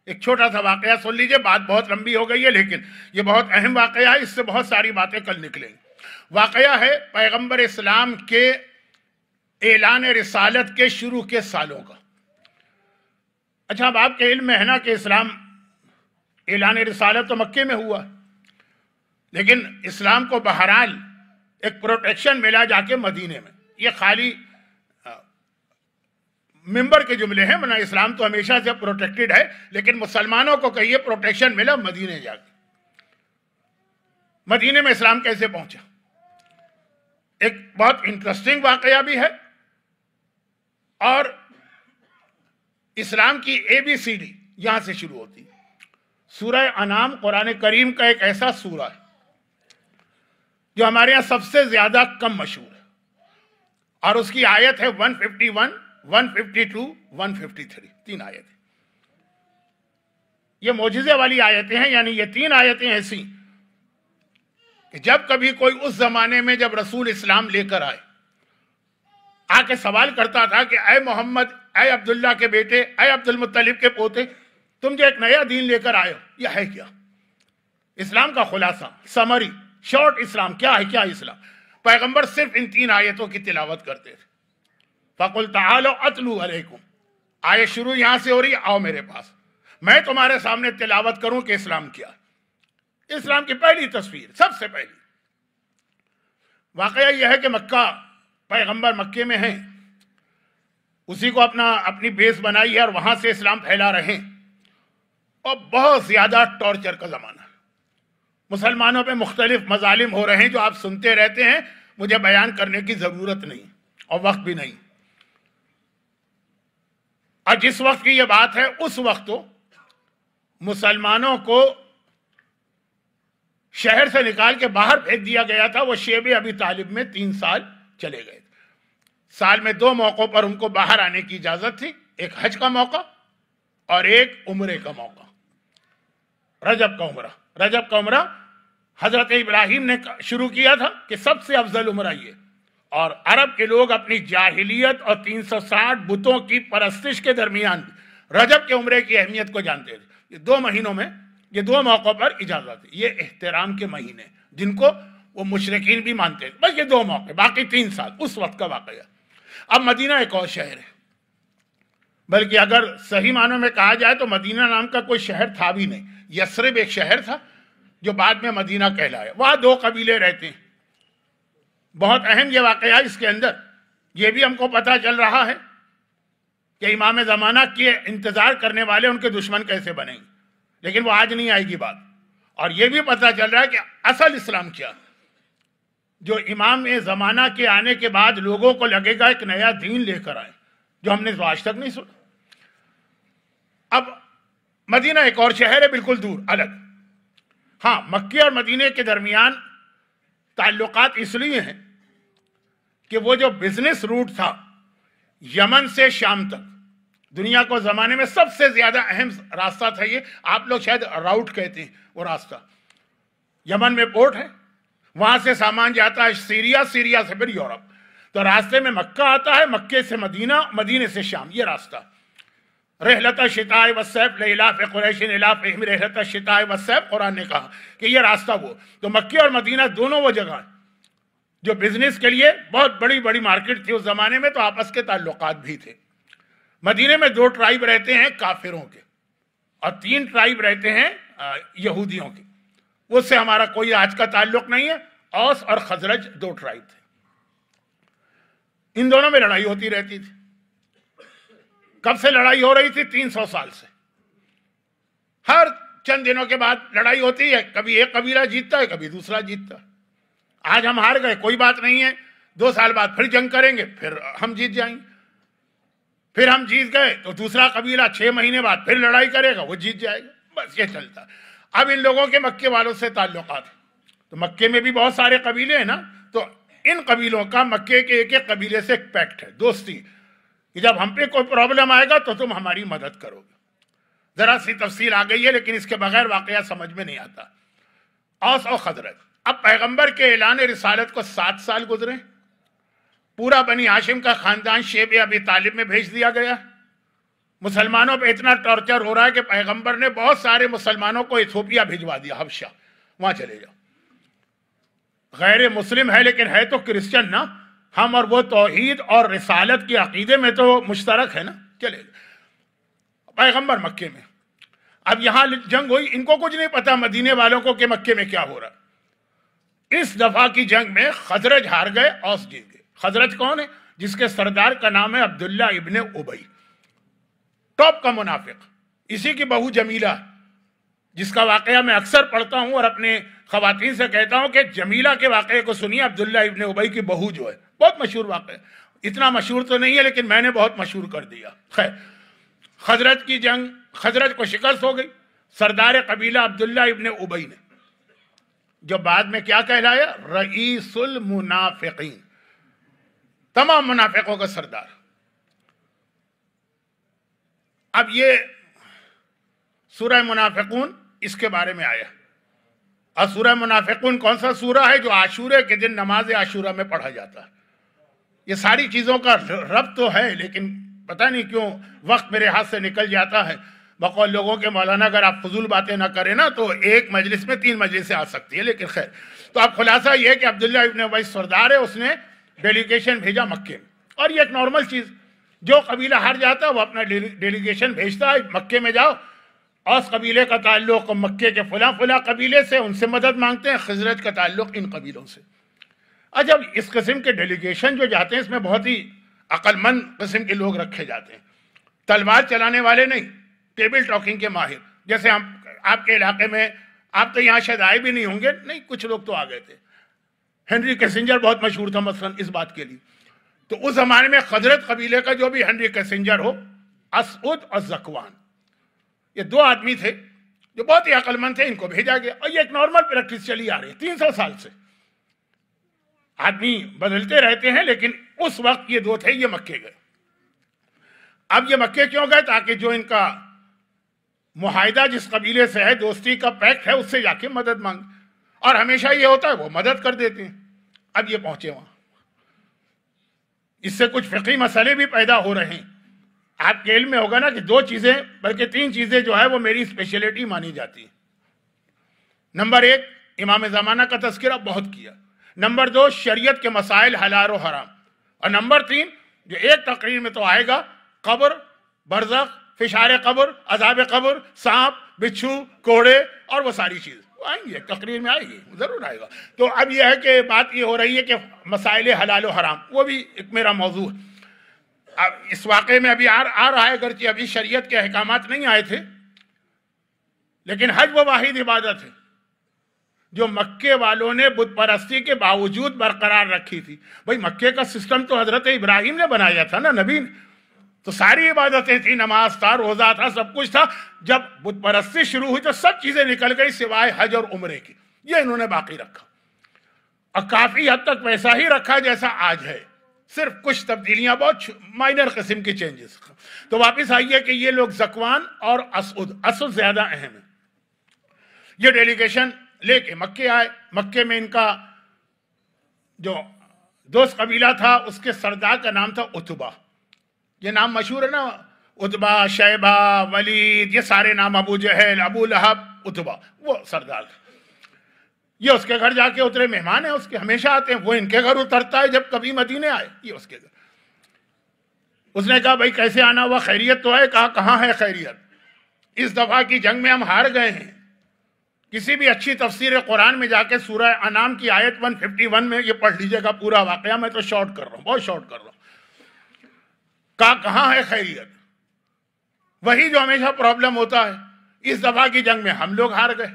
ایک چھوٹا سا واقعہ سن لیجئے، بات بہت لمبی ہو گئی ہے لیکن یہ بہت اہم واقعہ ہے، اس سے بہت ساری باتیں کل نکلیں گی. واقعہ ہے پیغمبر اسلام کے اعلان رسالت کے شروع کے سالوں کا. اچھا، اب آپ کے علم میں ہے نا کہ اسلام اعلان رسالت تو مکے میں ہوا، لیکن اسلام کو بہرحال ایک پروٹیکشن ملا جا کے مدینے میں. یہ خالی ممبر کے جملے ہیں، ورنہ اسلام تو ہمیشہ سے پروٹیکٹڈ ہے، لیکن مسلمانوں کو کہیے پروٹیکشن ملا مدینے جا کے. مدینے میں اسلام کیسے پہنچا؟ ایک بہت انٹرسٹنگ واقعہ بھی ہے، اور اسلام کی ABCD یہاں سے شروع ہوتی ہے. سورہ انعام قرآن کریم کا ایک ایسا سورہ ہے جو ہمارے یہاں سب سے زیادہ کم مشہور ہے، اور اس کی آیت ہے 151 152 153 3 آیتیں. یہ معجزے والی آیتیں ہیں، یعنی یہ 3 آیتیں ایسی کہ جب کبھی کوئی اس زمانے میں جب رسول اسلام لے کر آ کے سوال کرتا تھا کہ اے محمد، اے عبداللہ کے بیٹے، اے عبد المطلب کے پوتے، تم جو ایک نیا دین لے کر آئے ہو، یہ ہے کیا؟ اسلام کا خلاصہ، سمری، شارٹ اسلام کیا ہے؟ کیا اسلام؟ پیغمبر صرف ان 3 آیتوں کی تلاوت کرتے تھے. فَقُلْ تَعَالَوْا أَتْلُو عَلَيْكُمْ. آیت شروع یہاں سے ہو رہی، آؤ میرے پاس، میں تمہارے سامنے تلاوت کروں کہ اسلام کیا ہے. اسلام کی پہلی تصویر، سب سے پہلی واقعہ یہ ہے کہ مکہ، پیغمبر مکے میں ہیں، اسی کو اپنی بیس بنائی ہے اور وہاں سے اسلام پھیلا رہے ہیں. اور بہت زیادہ ٹارچر کا زمانہ ہے، مسلمانوں پہ مختلف مظالم ہو رہے ہیں جو آپ سنتے رہتے ہیں، مجھے بیان کرنے کی ضرورت نہیں اور وقت بھی نہیں. اور جس وقت کی یہ بات ہے، اس وقت تو مسلمانوں کو شہر سے نکال کے باہر پھینک دیا گیا تھا. وہ شیب ابی طالب میں 3 سال چلے گئے. سال میں 2 موقعوں پر ان کو باہر آنے کی اجازت تھی، ایک حج کا موقع اور ایک عمرے کا موقع، رجب کا عمرہ حضرت ابراہیم نے شروع کیا تھا کہ سب سے افضل عمرہ یہ. اور عرب کے لوگ اپنی جاہلیت اور 360 بتوں کی پرستش کے درمیان رجب کے عمرے کی اہمیت کو جانتے تھے. یہ 2 مہینوں میں، یہ 2 موقعوں پر اجازت ہے. یہ احترام کے مہینے جن کو وہ مشرکین بھی مانتے تھے. بس یہ 2 موقع، باقی 3 سال اس وقت کا واقعہ. اب مدینہ ایک اور شہر ہے، بلکہ اگر صحیح معنوں میں کہا جائے تو مدینہ نام کا کوئی شہر تھا بھی نہیں. یثرب ایک شہر تھا جو بعد میں مدینہ کہلایا. وہاں 2 قبیلے رہتے ہیں. بہت اہم یہ واقعہ اس کے اندر یہ بھی ہم کو پتہ چل رہا ہے کہ امام زمانہ کے انتظار کرنے والے ان کے دشمن کیسے بنیں گے، لیکن وہ آج نہیں آئے گی بات. اور یہ بھی پتہ چل رہا ہے کہ اصل اسلام کیا، جو امام زمانہ کے آنے کے بعد لوگوں کو لگے گا ایک نیا دین لے کر آئے، جو ہم نے آج تک نہیں سنا. اب مدینہ ایک اور شہر ہے بالکل دور، الگ. ہاں، مکے اور مدینے کے درمیان تعلقات اس لیے ہیں کہ وہ جو بزنس روٹ تھا یمن سے شام تک، دنیا کو زمانے میں سب سے زیادہ اہم راستہ تھا یہ. آپ لوگ شاید راؤٹ کہتے ہیں وہ راستہ. یمن میں پورٹ ہے، وہاں سے سامان جاتا ہے سیریا، سیریا سے پھر یورپ. تو راستے میں مکہ آتا ہے، مکے سے مدینہ، مدینے سے شام. یہ راستہ رحلت الشتاء والصیف لإلاف قریش إلافهم رحلت الشتاء والصیف، قرآن نے کہا کہ یہ راستہ وہ. تو مکے اور مدینہ دونوں وہ جگہ جو بزنس کے لیے بہت بڑی بڑی مارکیٹ تھی اس زمانے میں، تو آپس کے تعلقات بھی تھے. مدینے میں 2 ٹرائب رہتے ہیں کافروں کے، اور 3 ٹرائب رہتے ہیں یہودیوں کے. اس سے ہمارا کوئی آج کا تعلق نہیں ہے. اوس اور خزرج دو ٹرائب تھے, ان دونوں میں لڑائی ہوتی رہتی تھی. کب سے لڑائی ہو رہی تھی؟ 300 سال سے. ہر چند دنوں کے بعد لڑائی ہوتی ہے, کبھی ایک قبیلہ جیتتا ہے, کبھی دوسرا جیتتا ہے. آج ہم ہار گئے, کوئی بات نہیں ہے, 2 سال بعد پھر جنگ کریں گے, پھر ہم جیت جائیں گے. پھر ہم جیت گئے تو دوسرا قبیلہ 6 مہینے بعد پھر لڑائی کرے گا, وہ جیت جائے گا. بس یہ چلتا. اب ان لوگوں کے مکے والوں سے تعلقات ہیں, تو مکے میں بھی بہت سارے قبیلے ہیں نا, تو ان قبیلوں کا مکے کے ایک ایک قبیلے سے ایک پیکٹ ہے, دوستی, کہ جب ہم پہ کوئی پرابلم آئے گا تو تم ہماری مدد کرو گے. ذرا سی تفصیل آ گئی ہے, لیکن اس کے بغیر واقعہ سمجھ میں نہیں آتا. اوس اور خزرج. اب پیغمبر کے اعلان رسالت کو 7 سال گزرے, پورا بنی ہاشم کا خاندان شیب ابی طالب میں بھیج دیا گیا. مسلمانوں پہ اتنا ٹارچر ہو رہا ہے کہ پیغمبر نے بہت سارے مسلمانوں کو ایتھوپیا بھجوا دیا, حبشہ, وہاں چلے جاؤ. غیر مسلم ہے لیکن ہے تو کرسچن نا, ہم اور وہ توحید اور رسالت کے عقیدے میں تو مشترک ہے نا, چلے جاؤ. پیغمبر مکے میں. اب یہاں جنگ ہوئی, ان کو کچھ نہیں پتا مدینے والوں کو کہ مکے میں کیا ہو رہا. اس دفعہ کی جنگ میں خزرج ہار گئے, اوس جیت گئے. خزرج کون ہے؟ جس کے سردار کا نام ہے عبداللہ ابن ابی, ٹاپ کا منافق. اسی کی بہو جمیلہ, جس کا واقعہ میں اکثر پڑھتا ہوں اور اپنے خواتین سے کہتا ہوں کہ جمیلہ کے واقعے کو سنیے. عبداللہ ابن ابی کی بہو جو ہے, بہت مشہور واقعہ, اتنا مشہور تو نہیں ہے لیکن میں نے بہت مشہور کر دیا. خیر, خزرج کی جنگ, خزرج کو شکست ہو گئی. سردار قبیلہ عبداللہ ابن ابی نے, جو بعد میں کیا کہلایا؟ رئیس المنافقین, تمام منافقوں کا سردار. اب یہ سورہ منافقون اس کے بارے میں آیا. اور سورہ منافقون کون سا سورہ ہے؟ جو عاشورے کے دن نماز عاشورہ میں پڑھا جاتا ہے. یہ ساری چیزوں کا ربط تو ہے, لیکن پتہ نہیں کیوں وقت میرے ہاتھ سے نکل جاتا ہے. بقول لوگوں کے مولانا اگر آپ فضول باتیں نہ کریں نا تو ایک مجلس میں 3 مجلسیں آ سکتی ہے, لیکن خیر. تو اب خلاصہ یہ ہے کہ عبداللہ ابن ابی سردار ہے, اس نے ڈیلیگیشن بھیجا مکے میں. اور یہ ایک نارمل چیز, جو قبیلہ ہار جاتا ہے وہ اپنا ڈیلیگیشن بھیجتا ہے, مکے میں جاؤ, اوس قبیلے کا تعلق مکے کے فلاں فلاں قبیلے سے, ان سے مدد مانگتے ہیں. خزرج کا تعلق ان قبیلوں سے. جب اس قسم کے ڈیلیگیشن جو جاتے ہیں اس میں بہت ہی عقل مند قسم کے لوگ رکھے جاتے ہیں, تلوار چلانے والے نہیں, ٹیبل ٹاکنگ کے ماہر. جیسے ہم آپ کے علاقے میں, آپ تو یہاں شاید آئے بھی نہیں ہوں گے, نہیں کچھ لوگ تو آ گئے تھے. ہنری کیسنجر بہت مشہور تھا مثلا اس بات کے لیے. تو اس زمانے میں خزرج قبیلے کا جو بھی ہنری کیسنجر ہو, اسعد اور زکوان, یہ 2 آدمی تھے جو بہت ہی عقل مند تھے, ان کو بھیجا گیا. اور یہ ایک نارمل پریکٹس چلی آ رہی ہے 300 سال سے. آدمی بدلتے رہتے ہیں, لیکن اس وقت یہ 2 تھے, یہ مکے گئے. اب یہ مکے کیوں گئے؟ تاکہ جو ان کا معاہدہ جس قبیلے سے ہے, دوستی کا پیکٹ ہے, اس سے جا کے مدد مانگ. اور ہمیشہ یہ ہوتا ہے وہ مدد کر دیتے ہیں. اب یہ پہنچے وہاں, اس سے کچھ فقہی مسئلے بھی پیدا ہو رہے ہیں. آپ کے علم میں ہوگا نا کہ 2 چیزیں بلکہ 3 چیزیں جو ہے وہ میری اسپیشلٹی مانی جاتی ہیں. نمبر 1, امام زمانہ کا تذکرہ بہت کیا. نمبر 2, شریعت کے مسائل حلال و حرام. اور نمبر 3, جو ایک تقریر میں تو آئے گا, قبر, برزخ, فشار قبر, عذاب قبر, سانپ, بچھو, کوڑے اور وہ ساری چیز آئیں گی, تقریر میں آئے گی, ضرور آئے گا. تو اب یہ ہے کہ بات یہ ہو رہی ہے کہ مسائل حلال و حرام, وہ بھی ایک میرا موضوع ہے. اب اس واقعے میں ابھی آ رہا ہے, اگرچہ ابھی شریعت کے احکامات نہیں آئے تھے, لیکن حج وہ واحد عبادت ہے جو مکے والوں نے بت پرستی کے باوجود برقرار رکھی تھی. بھائی مکے کا سسٹم تو حضرت ابراہیم نے بنایا تھا نا, نبی نے, تو ساری عبادتیں تھیں, نماز تھا, روزہ تھا, سب کچھ تھا. جب بت پرستی شروع ہوئی تو سب چیزیں نکل گئی سوائے حج اور عمرے کی. یہ انہوں نے باقی رکھا, اور کافی حد تک ویسا ہی رکھا جیسا آج ہے, صرف کچھ تبدیلیاں, بہت مائنر قسم کی چینجز. تو واپس آئیے کہ یہ لوگ زکوان اور اسعد زیادہ اہم ہیں. یہ ڈیلیگیشن لے کے مکے آئے. مکے میں ان کا جو دوست قبیلہ تھا اس کے سردار کا نام تھا عتبہ. یہ نام مشہور ہے نا, عتبہ, شیبہ, ولید, یہ سارے نام, ابو جہل, ابو لہب, عتبہ, وہ سردار تھا. یہ اس کے گھر جا کے اترے, مہمان ہیں اس کے, ہمیشہ آتے ہیں, وہ ان کے گھر اترتا ہے جب کبھی مدینے آئے, یہ اس کے گھر. اس نے کہا بھائی کیسے آنا ہوا, خیریت تو ہے؟ کہا کہاں ہے خیریت, اس دفعہ کی جنگ میں ہم ہار گئے ہیں, کسی بھی اچھی تفسیر قرآن میں جا کے سورہ انعام کی آیت 151 میں یہ پڑھ لیجئے گا پورا واقعہ. میں تو شارٹ کر رہا ہوں، بہت شارٹ کر رہا ہوں. کہاں ہے خیریت؟ وہی جو ہمیشہ پرابلم ہوتا ہے. اس دفعہ کی جنگ میں ہم لوگ ہار گئے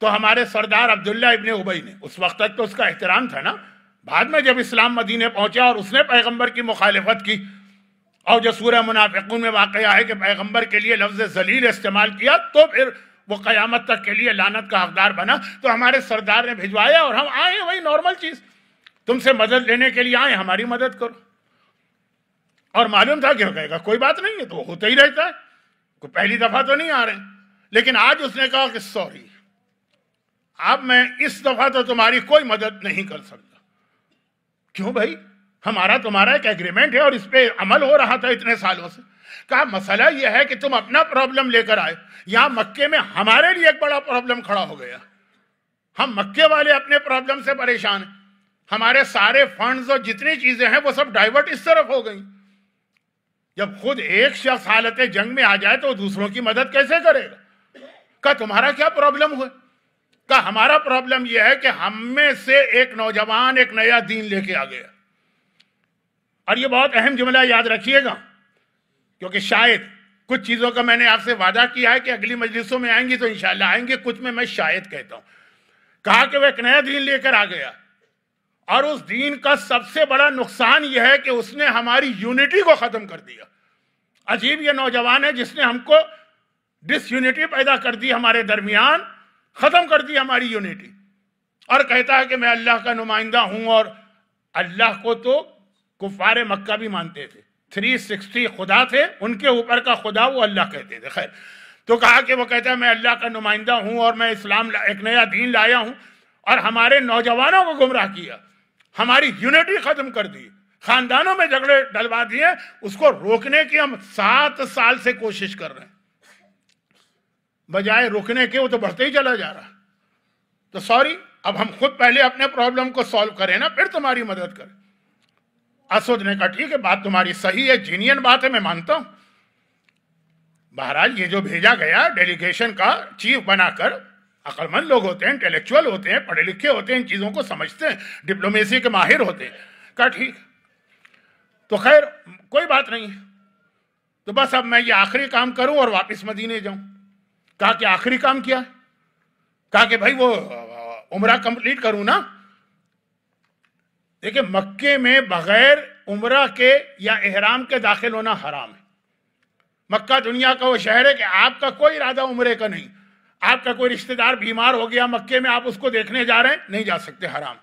تو ہمارے سردار عبداللہ ابن ابی نے، اس وقت تک تو اس کا احترام تھا نا، بعد میں جب اسلام مدینے پہنچا اور اس نے پیغمبر کی مخالفت کی، اور جو سورہ منافقون میں واقعہ ہے کہ پیغمبر کے لیے لفظ ذلیل استعمال کیا، تو پھر وہ قیامت تک کے لیے لعنت کا حقدار بنا. تو ہمارے سردار نے بھجوایا اور ہم آئے، وہی نارمل چیز، تم سے مدد لینے کے لیے آئے، ہماری مدد کرو. اور معلوم تھا کہ وہ کہے گا کوئی بات نہیں ہے، تو وہ ہوتا ہی رہتا ہے، کوئی پہلی دفعہ تو نہیں آ رہے. لیکن آج اس نے کہا کہ سوری، اب میں اس دفعہ تو تمہاری کوئی مدد نہیں کر سکتا. کیوں بھائی؟ ہمارا تمہارا ایک ایگریمنٹ ہے اور اس پہ عمل ہو رہا تھا اتنے سالوں سے. کہا مسئلہ یہ ہے کہ تم اپنا پرابلم لے کر آئے، یہاں مکے میں ہمارے لیے ایک بڑا پرابلم کھڑا ہو گیا. ہم مکے والے اپنے پرابلم سے پریشان ہیں، ہمارے سارے فنڈز اور جتنی چیزیں ہیں وہ سب ڈائیورٹ اس طرف ہو گئیں. جب خود ایک شخص حالت جنگ میں آ جائے تو دوسروں کی مدد کیسے کرے گا؟ کہا تمہارا کیا پرابلم ہوا؟ کہا ہمارا پرابلم یہ ہے کہ ہم میں سے ایک نوجوان ایک نیا دین لے کے آ گیا. اور یہ بہت اہم جملہ یاد رکھیے گا، کیونکہ شاید کچھ چیزوں کا میں نے آپ سے وعدہ کیا ہے کہ اگلی مجلسوں میں آئیں گی تو انشاءاللہ آئیں گے، کچھ میں شاید کہتا ہوں. کہا کہ وہ ایک نیا دین لے کر آ گیا، اور اس دین کا سب سے بڑا نقصان یہ ہے کہ اس نے ہماری یونٹی کو ختم کر دیا. عجیب یہ نوجوان ہے جس نے ہم کو ڈس یونٹی پیدا کر دی، ہمارے درمیان ختم کر دی ہماری یونٹی. اور کہتا ہے کہ میں اللہ کا نمائندہ ہوں، اور اللہ کو تو کفار مکہ بھی مانتے تھے، 360 خدا تھے، ان کے اوپر کا خدا وہ اللہ کہتے تھے. خیر، تو کہا کہ وہ کہتا ہے میں اللہ کا نمائندہ ہوں اور میں اسلام ایک نیا دین لایا ہوں، اور ہمارے نوجوانوں کو گمراہ کیا، ہماری یونٹی ختم کر دی، خاندانوں میں جھگڑے ڈلوا دیے. اس کو روکنے کی ہم 7 سال سے کوشش کر رہے ہیں، بجائے روکنے کے وہ تو بڑھتے ہی چلا جا رہا. تو سوری، اب ہم خود پہلے اپنے پرابلم کو سالو کریں نا، پھر تمہاری مدد کریں. اسود نے کہا ٹھیک ہے، بات تمہاری صحیح ہے، جینین بات ہے، میں مانتا ہوں. بہرحال یہ جو بھیجا گیا ڈیلیگیشن کا چیف بنا کر، عقل مند لوگ ہوتے ہیں، انٹیلیکچوئل ہوتے ہیں، پڑھے لکھے ہوتے ہیں، ان چیزوں کو سمجھتے ہیں، ڈپلومیسی کے ماہر ہوتے ہیں. کہا ٹھیک. تو خیر کوئی بات نہیں ہے، تو بس اب میں یہ آخری کام کروں اور واپس مدینے جاؤں. کہا کہ آخری کام کیا ہے؟ کہا کہ بھائی وہ عمرہ کمپلیٹ کروں نا. دیکھیں مکے میں بغیر عمرہ کے یا احرام کے داخل ہونا حرام ہے. مکہ دنیا کا وہ شہر ہے کہ آپ کا کوئی ارادہ عمرے کا نہیں، آپ کا کوئی رشتہ دار بیمار ہو گیا مکے میں، آپ اس کو دیکھنے جا رہے ہیں، نہیں جا سکتے، حرام.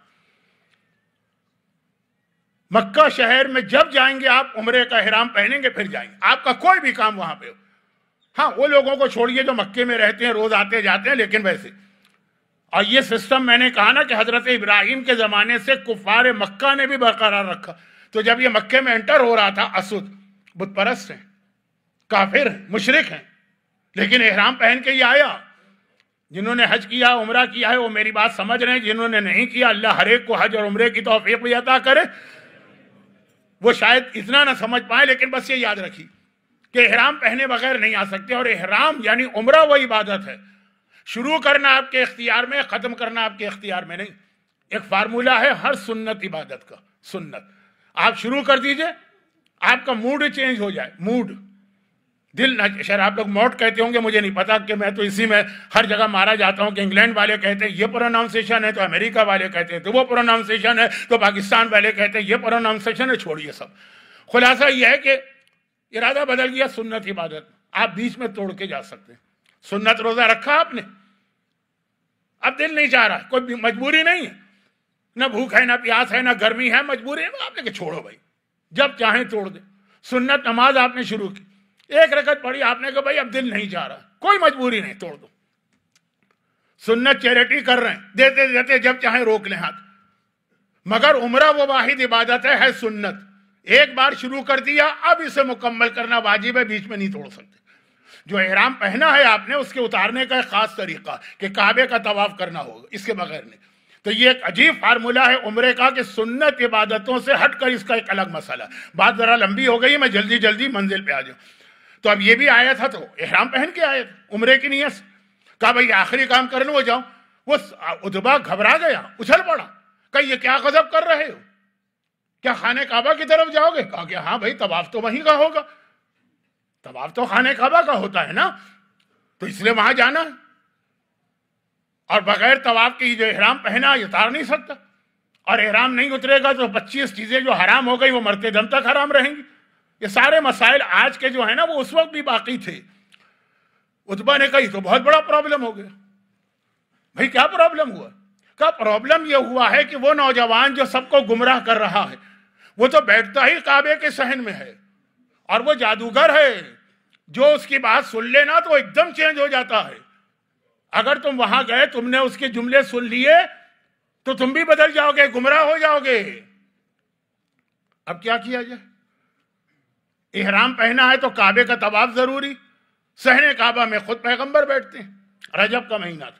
مکہ شہر میں جب جائیں گے آپ عمرے کا احرام پہنیں گے پھر جائیں گے، آپ کا کوئی بھی کام وہاں پہ ہو. ہاں وہ لوگوں کو چھوڑیے جو مکے میں رہتے ہیں، روز آتے جاتے ہیں، لیکن ویسے. اور یہ سسٹم میں نے کہا نا کہ حضرت ابراہیم کے زمانے سے کفار مکہ نے بھی برقرار رکھا. تو جب یہ مکے میں انٹر ہو رہا تھا، اسود بت پرست ہیں، کافر ہیں، مشرک ہیں، لیکن احرام پہن کے یہ آیا. جنہوں نے حج کیا، عمرہ کیا ہے، وہ میری بات سمجھ رہے ہیں. جنہوں نے نہیں کیا، اللہ ہر ایک کو حج اور عمرے کی توفیق بھی عطا کرے. وہ شاید اتنا نہ سمجھ پائے، لیکن بس یہ یاد رکھی کہ احرام پہنے بغیر نہیں آ سکتے. اور احرام یعنی عمرہ وہ عبادت ہے، شروع کرنا آپ کے اختیار میں، ختم کرنا آپ کے اختیار میں نہیں. ایک فارمولہ ہے ہر سنت عبادت کا. سنت آپ شروع کر دیجئے، آپ کا موڈ چینج ہو جائے، موڈ، دل نہ. شاید آپ لوگ موڈ کہتے ہوں گے، مجھے نہیں پتا، کہ میں تو اسی میں ہر جگہ مارا جاتا ہوں کہ انگلینڈ والے کہتے ہیں یہ پروناؤنسیشن ہے، تو امریکہ والے کہتے ہیں تو وہ پروناؤنسیشن ہے، تو پاکستان والے کہتے ہیں یہ پروناؤنسیشن ہے. چھوڑیے سب. خلاصہ یہ ہے کہ ارادہ بدل گیا، سنت عبادت آپ بیچ میں توڑ کے جا سکتے ہیں. سنت روزہ رکھا آپ نے، اب دل نہیں چاہ رہا، کوئی مجبوری نہیں ہے، نہ بھوک ہے، نہ پیاس ہے، نہ گرمی ہے، مجبوری ہے، آپ نے کہ چھوڑو بھائی، جب چاہیں توڑ دیں. سنت نماز آپ نے شروع کی، 1 رکعت پڑھی، آپ نے کہا بھائی اب دل نہیں چاہ رہا، کوئی مجبوری نہیں، توڑ دو. سنت چیریٹی کر رہے ہیں، دیتے دیتے جب چاہیں روک لیں ہاتھ. مگر عمرہ وہ واحد عبادت ہے سنت. ایک بار شروع کر دیا، اب اسے مکمل کرنا واجب ہے، بیچ میں نہیں توڑ سکتے. جو احرام پہنا ہے آپ نے، اس کے اتارنے کا ایک خاص طریقہ کہ کعبے کا طواف کرنا ہوگا، اس کے بغیر نہیں. تو یہ ایک عجیب فارمولہ ہے عمرے کا کہ سنت عبادتوں سے ہٹ کر اس کا ایک الگ مسئلہ. بات ذرا لمبی ہو گئی، میں جلدی جلدی منزل پہ آ جاؤں. تو اب یہ بھی آیا تھا تو احرام پہن کے آئے تھے عمرے کی نیت سے. کہا بھائی آخری کام کر لوں وہ جاؤں. وہ اتبا گھبرا گیا, اچھل پڑا, کہا یہ کیا غضب کر رہے ہو, کیا خانہ کعبہ کی طرف جاؤ گے؟ کہا کہ ہاں بھائی طواف تو وہیں کا ہوگا, طواف تو خانہ کعبہ کا ہوتا ہے نا, تو اس لیے وہاں جانا ہے, اور بغیر طواف کی جو احرام پہنا یہ اتار نہیں سکتا, اور احرام نہیں اترے گا تو 25 چیزیں جو حرام ہو گئی وہ مرتے دم تک حرام رہیں گی. یہ سارے مسائل آج کے جو ہیں نا وہ اس وقت بھی باقی تھے. اتبا نے کہا تو بہت بڑا پرابلم ہو گیا. بھائی کیا پرابلم ہوا؟ کہا پرابلم یہ ہوا ہے کہ وہ نوجوان جو سب کو گمراہ کر رہا ہے وہ تو بیٹھتا ہی کعبے کے صحن میں ہے, اور وہ جادوگر ہے, جو اس کی بات سن لینا تو ایک دم چینج ہو جاتا ہے. اگر تم وہاں گئے, تم نے اس کے جملے سن لیے تو تم بھی بدل جاؤ گے, گمراہ ہو جاؤ گے. اب کیا کیا جائے؟ احرام پہنا ہے تو کعبے کا طواف ضروری. صحن کعبہ میں خود پیغمبر بیٹھتے ہیں, رجب کا مہینہ تھا,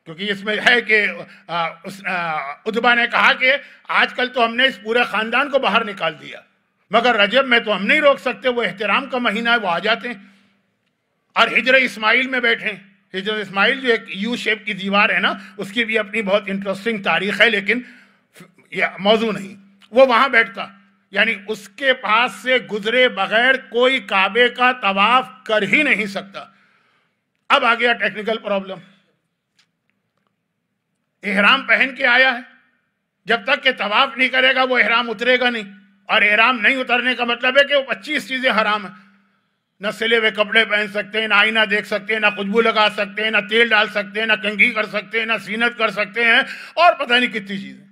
کیونکہ اس میں ہے کہ اتبا نے کہا کہ آج کل تو ہم نے اس پورے خاندان کو باہر نکال دیا, مگر رجب میں تو ہم نہیں روک سکتے, وہ احترام کا مہینہ ہے, وہ آ جاتے ہیں. اور ہجر اسماعیل میں بیٹھے. ہجر اسماعیل جو ایک یو شیپ کی دیوار ہے نا, اس کی بھی اپنی بہت انٹرسٹنگ تاریخ ہے, لیکن یہ موضوع نہیں. وہ وہاں بیٹھتا, یعنی اس کے پاس سے گزرے بغیر کوئی کعبے کا طواف کر ہی نہیں سکتا. اب آ گیا ٹیکنیکل پرابلم. احرام پہن کے آیا ہے, جب تک کہ طواف نہیں کرے گا وہ احرام اترے گا نہیں, اور احرام نہیں اترنے کا مطلب ہے کہ وہ 25 چیزیں حرام ہیں. نہ سلے ہوئے کپڑے پہن سکتے ہیں, نہ آئینہ دیکھ سکتے ہیں, نہ خوشبو لگا سکتے ہیں, نہ تیل ڈال سکتے ہیں, نہ کنگھی کر سکتے ہیں, نہ سینت کر سکتے ہیں, اور پتہ نہیں کتنی چیزیں.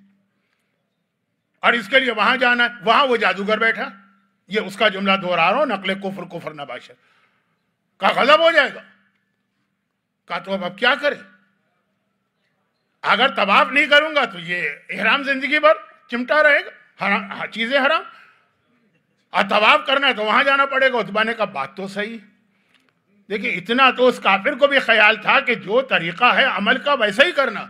اور اس کے لیے وہاں جانا ہے, وہاں وہ جادوگر بیٹھا. یہ اس کا جملہ دہرا رہا ہوں, نقل کفر کفر نباشر. کا غضب ہو جائے گا. کہا تو اب کیا کرے؟ اگر طواف نہیں کروں گا تو یہ احرام زندگی بھر چمٹا رہے گا, چیزیں حرام. اور طواف کرنا ہے تو وہاں جانا پڑے گا. اتبا نے کہا بات تو صحیح. دیکھیں اتنا تو اس کافر کو بھی خیال تھا کہ جو طریقہ ہے عمل کا ویسا ہی کرنا.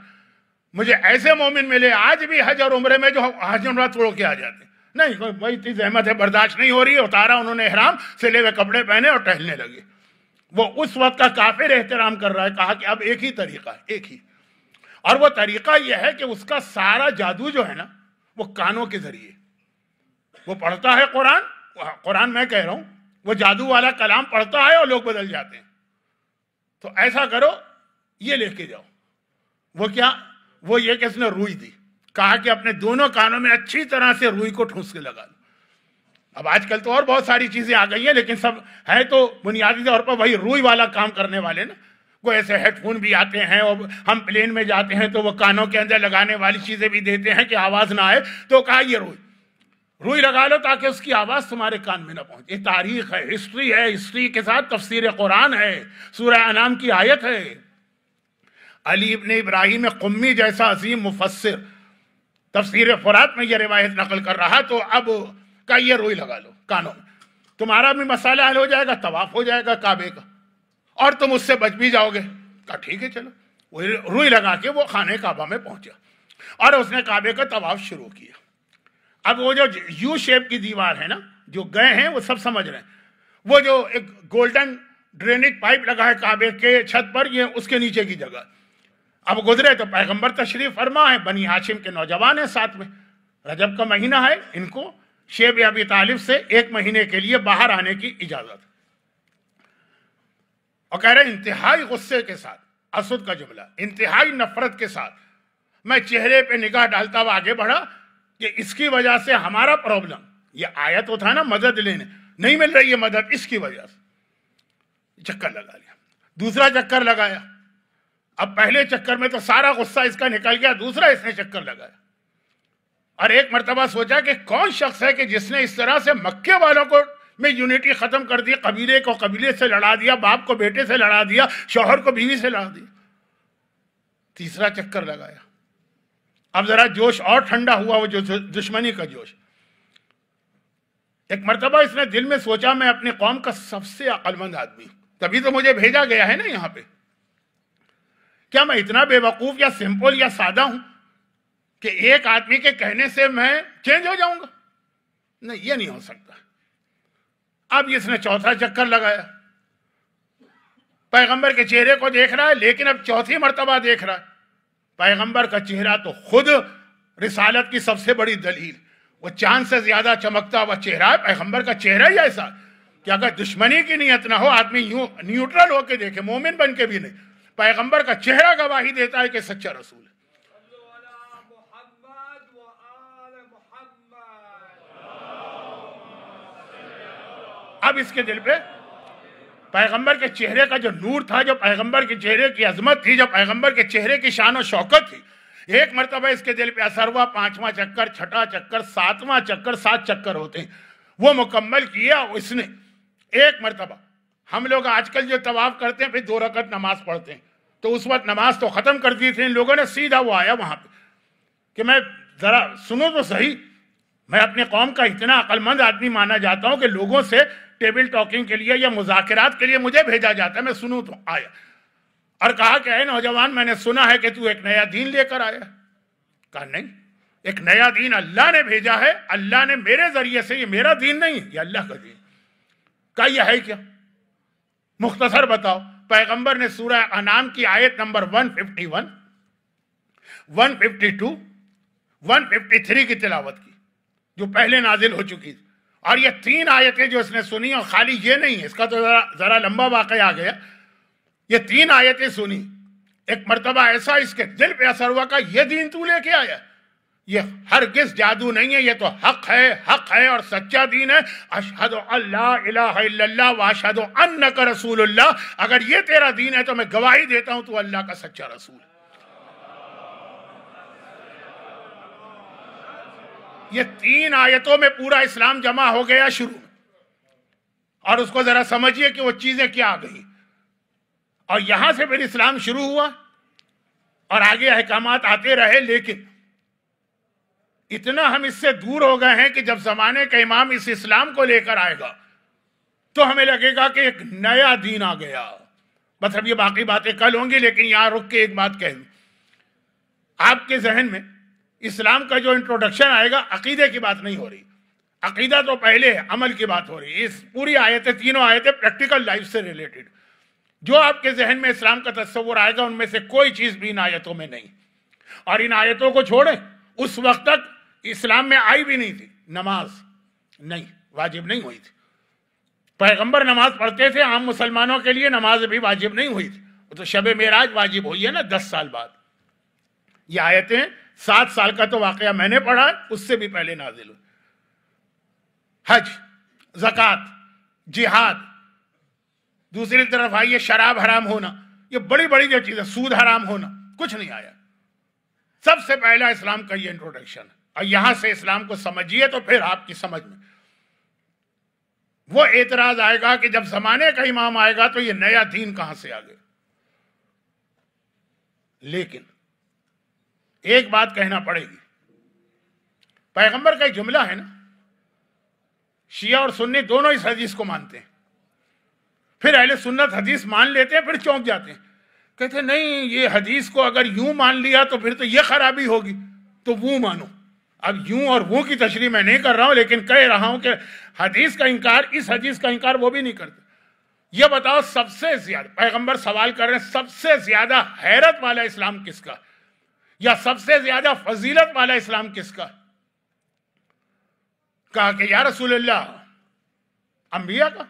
مجھے ایسے مومن ملے آج بھی حج اور عمرے میں جو حج عمرہ توڑ کے آ جاتے. نہیں بھائی اتنی زحمت ہے, برداشت نہیں ہو رہی ہے. اتارا انہوں نے احرام, سلے ہوئے کپڑے پہنے اور ٹہلنے لگے. وہ اس وقت کا کافر احترام کر رہا ہے. کہا کہ اب ایک ہی طریقہ ہے, ایک ہی, اور وہ طریقہ یہ ہے کہ اس کا سارا جادو جو ہے نا وہ کانوں کے ذریعے. وہ پڑھتا ہے قرآن میں کہہ رہا ہوں, وہ جادو والا کلام پڑھتا ہے اور لوگ بدل جاتے ہیں. تو ایسا کرو, یہ لے کے جاؤ. وہ کیا؟ وہ یہ کہ اس نے روئی دی. کہا کہ اپنے دونوں کانوں میں اچھی طرح سے روئی کو ٹھونس کے لگا لو. اب آج کل تو اور بہت ساری چیزیں آ گئی ہیں, لیکن سب ہے تو بنیادی طور پر وہی روئی والا کام کرنے والے نا. کوئی ایسے ہیڈ فون بھی آتے ہیں, اور ہم پلین میں جاتے ہیں تو وہ کانوں کے اندر لگانے والی چیزیں بھی دیتے ہیں کہ آواز نہ آئے. تو کہا یہ روئی لگا لو تاکہ اس کی آواز تمہارے کان میں نہ پہنچے. یہ تاریخ ہے, ہسٹری ہے, ہسٹری کے ساتھ تفسیر قرآن ہے, سورہ انعام کی آیت ہے. علی ابن ابراہیم قمی جیسا عظیم مفسر تفسیر فرات میں یہ روایت نقل کر رہا. تو اب کہا یہ روئی لگا لو کانوں میں, تمہارا بھی مسئلہ حل ہو جائے گا, طواف ہو جائے گا کعبے کا, اور تم اس سے بچ بھی جاؤ گے. کہا ٹھیک ہے چلو. وہ روئی لگا کے وہ خانہ کعبہ میں پہنچا, اور اس نے کعبے کا طواف شروع کیا. اب وہ جو یو شیپ کی دیوار ہے نا, جو گئے ہیں وہ سب سمجھ رہے ہیں, وہ جو ایک گولڈن ڈرینیج پائپ لگا ہے کعبے کے چھت پر, یہ اس کے نیچے کی جگہ. اب گزرے تو پیغمبر تشریف فرما ہے, بنی ہاشم کے نوجوان ہیں ساتھ میں, رجب کا مہینہ ہے, ان کو شیب ابی طالب سے 1 مہینے کے لیے باہر آنے کی اجازت. اور کہہ رہے انتہائی غصے کے ساتھ, اسد کا جملہ, انتہائی نفرت کے ساتھ میں چہرے پہ نگاہ ڈالتا ہوا آگے بڑھا کہ اس کی وجہ سے ہمارا پرابلم, یہ آیا تو تھا نا مدد لینے, نہیں مل رہی ہے مدد, اس کی وجہ سے چکر لگا لیا. دوسرا چکر لگایا. اب پہلے چکر میں تو سارا غصہ اس کا نکل گیا, دوسرا اس نے چکر لگایا. اور ایک مرتبہ سوچا کہ کون شخص ہے کہ جس نے اس طرح سے مکے والوں کو میں یونٹی ختم کر دی, قبیلے کو قبیلے سے لڑا دیا, باپ کو بیٹے سے لڑا دیا, شوہر کو بیوی سے لڑا دیا. تیسرا چکر لگایا. اب ذرا جوش اور ٹھنڈا ہوا, وہ جو دشمنی کا جوش. ایک مرتبہ اس نے دل میں سوچا میں اپنی قوم کا سب سے عقل مند آدمی, تبھی تو مجھے بھیجا گیا ہے نا یہاں پہ. کیا میں اتنا بے وقوف یا سمپل یا سادہ ہوں کہ ایک آدمی کے کہنے سے میں چینج ہو جاؤں گا؟ نہیں, یہ نہیں ہو سکتا. اب اس نے چوتھا چکر لگایا. پیغمبر کے چہرے کو دیکھ رہا ہے، لیکن اب چوتھی مرتبہ دیکھ رہا ہے۔ پیغمبر کا چہرہ تو خود رسالت کی سب سے بڑی دلیل، وہ چاند سے زیادہ چمکتا ہوا چہرہ ہے۔ پیغمبر کا چہرہ ہی ایسا کہ اگر دشمنی کی نیت نہ ہو، آدمی یوں نیوٹرل ہو کے دیکھے، مومن بن کے بھی نہیں، پیغمبر کا چہرہ گواہی دیتا ہے کہ سچا رسول ہے۔ اب اس کے دل پہ پیغمبر کے چہرے کا جو نور تھا، جو پیغمبر کے چہرے کی عظمت تھی، جو پیغمبر کے چہرے کی شان و شوکت تھی، ایک مرتبہ اس کے دل پہ اثر ہوا۔ 5واں چکر، 6واں چکر، 7واں چکر، 7 چکر ہوتے ہیں، وہ مکمل کیا اس نے ایک مرتبہ۔ ہم لوگ آج کل جو طواف کرتے ہیں پھر 2 رکعت نماز پڑھتے ہیں، تو اس وقت نماز تو ختم کر دی تھی ان لوگوں نے، سیدھا وہ آیا وہاں پہ کہ میں ذرا سنو تو صحیح، میں اپنے قوم کا اتنا عقل مند آدمی مانا جاتا ہوں کہ لوگوں سے ٹیبل ٹاکنگ کے لیے یا مذاکرات کے لیے مجھے بھیجا جاتا ہے، میں سنوں تو آیا اور کہا کہ اے نوجوان، میں نے سنا ہے کہ تو ایک نیا دین لے کر آیا۔ کہا نہیں، ایک نیا دین اللہ نے بھیجا ہے، اللہ نے میرے ذریعے سے، یہ میرا دین نہیں ہے، یہ اللہ کا دین۔ کہا یہ ہے کیا؟ مختصر بتاؤ۔ پیغمبر نے سورہ انعام کی آیت نمبر 151، 152، 153 کی تلاوت کی، جو پہلے نازل ہو چکی تھی، اور یہ 3 آیتیں جو اس نے سنی، اور خالی یہ نہیں ہے، اس کا تو ذرا لمبا واقعہ آ گیا۔ یہ 3 آیتیں سنی، ایک مرتبہ ایسا اس کے دل پہ اثر ہوا کہ یہ دین تو لے کے آیا، یہ ہرگز جادو نہیں ہے، یہ تو حق ہے اور سچا دین ہے۔ اشہد ان لا الہ الا اللہ واشہد انک رسول اللہ، اگر یہ تیرا دین ہے تو میں گواہی دیتا ہوں تو اللہ کا سچا رسول ہے۔ یہ 3 آیتوں میں پورا اسلام جمع ہو گیا شروع میں، اور اس کو ذرا سمجھیے کہ وہ چیزیں کیا آ گئی، اور یہاں سے پھر اسلام شروع ہوا اور آگے احکامات آتے رہے۔ لیکن اتنا ہم اس سے دور ہو گئے ہیں کہ جب زمانے کا امام اس اسلام کو لے کر آئے گا تو ہمیں لگے گا کہ ایک نیا دین آ گیا۔ مطلب یہ باقی باتیں کل ہوں گی، لیکن یہاں رک کے ایک بات کہہ دوں، آپ کے ذہن میں اسلام کا جو انٹروڈکشن آئے گا، عقیدے کی بات نہیں ہو رہی، عقیدہ تو پہلے ہے، عمل کی بات ہو رہی ہے۔ اس پوری آیتیں، تینوں آیتیں پریکٹیکل لائف سے ریلیٹڈ، جو آپ کے ذہن میں اسلام کا تصور آئے گا ان میں سے کوئی چیز بھی ان آیتوں میں نہیں۔ اور ان آیتوں کو چھوڑیں، اس وقت تک اسلام میں آئی بھی نہیں تھی نماز، نہیں واجب نہیں ہوئی تھی۔ پیغمبر نماز پڑھتے تھے، عام مسلمانوں کے لیے نماز بھی واجب نہیں ہوئی تھی، وہ تو شب معراج واجب ہوئی ہے نا 10 سال بعد۔ یہ آیتیں 7 سال کا تو واقعہ میں نے پڑھا ہے، اس سے بھی پہلے نازل ہوئی۔ حج، زکوٰۃ، جہاد، دوسری طرف آئیے شراب حرام ہونا، یہ بڑی بڑی جو چیزیں، سود حرام ہونا، کچھ نہیں آیا۔ سب سے پہلا اسلام کا یہ انٹروڈکشن ہے، اور یہاں سے اسلام کو سمجھیے تو پھر آپ کی سمجھ میں وہ اعتراض آئے گا کہ جب زمانے کا امام آئے گا تو یہ نیا دین کہاں سے آ گیا۔ لیکن ایک بات کہنا پڑے گی، پیغمبر کا ایک جملہ ہے نا، شیعہ اور سنی دونوں اس حدیث کو مانتے ہیں، پھر اہل سنت حدیث مان لیتے ہیں، پھر چونک جاتے ہیں، کہتے ہیں نہیں یہ حدیث کو اگر یوں مان لیا تو پھر تو یہ خرابی ہوگی، تو وہ مانو۔ اب یوں اور وہ کی تشریح میں نہیں کر رہا ہوں، لیکن کہہ رہا ہوں کہ حدیث کا انکار، اس حدیث کا انکار وہ بھی نہیں کرتے۔ یہ بتاؤ سب سے زیادہ، پیغمبر سوال کر رہے ہیں، سب سے زیادہ حیرت والا اسلام کس کا، یا سب سے زیادہ فضیلت والا اسلام کس کا؟ کہا کہ یا رسول اللہ انبیاء کا۔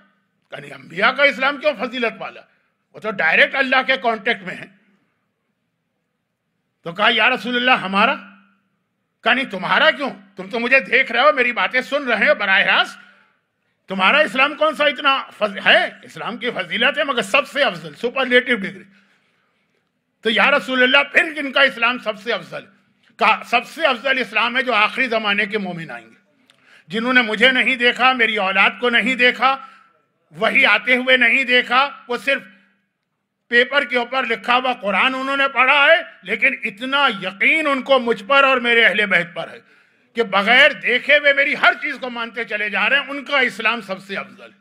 کہا نہیں، انبیاء کا اسلام کیوں فضیلت والا، وہ تو ڈائریکٹ اللہ کے کانٹیکٹ میں ہیں۔ تو کہا یا رسول اللہ ہمارا؟ کہا نہیں تمہارا کیوں، تم تو مجھے دیکھ رہے ہو، میری باتیں سن رہے ہو براہ راست، تمہارا اسلام کون سا اتنا ہے؟ اسلام کی فضیلت ہے مگر سب سے افضل، سپرلیٹو ڈگری۔ تو یا رسول اللہ پھر کن کا اسلام سب سے افضل؟ کہا سب سے افضل اسلام ہے جو آخری زمانے کے مومن آئیں گے، جنہوں نے مجھے نہیں دیکھا، میری اولاد کو نہیں دیکھا، وہی آتے ہوئے نہیں دیکھا، وہ صرف پیپر کے اوپر لکھا ہوا قرآن انہوں نے پڑھا ہے، لیکن اتنا یقین ان کو مجھ پر اور میرے اہل بیت پر ہے کہ بغیر دیکھے ہوئے میری ہر چیز کو مانتے چلے جا رہے ہیں، ان کا اسلام سب سے افضل ہے۔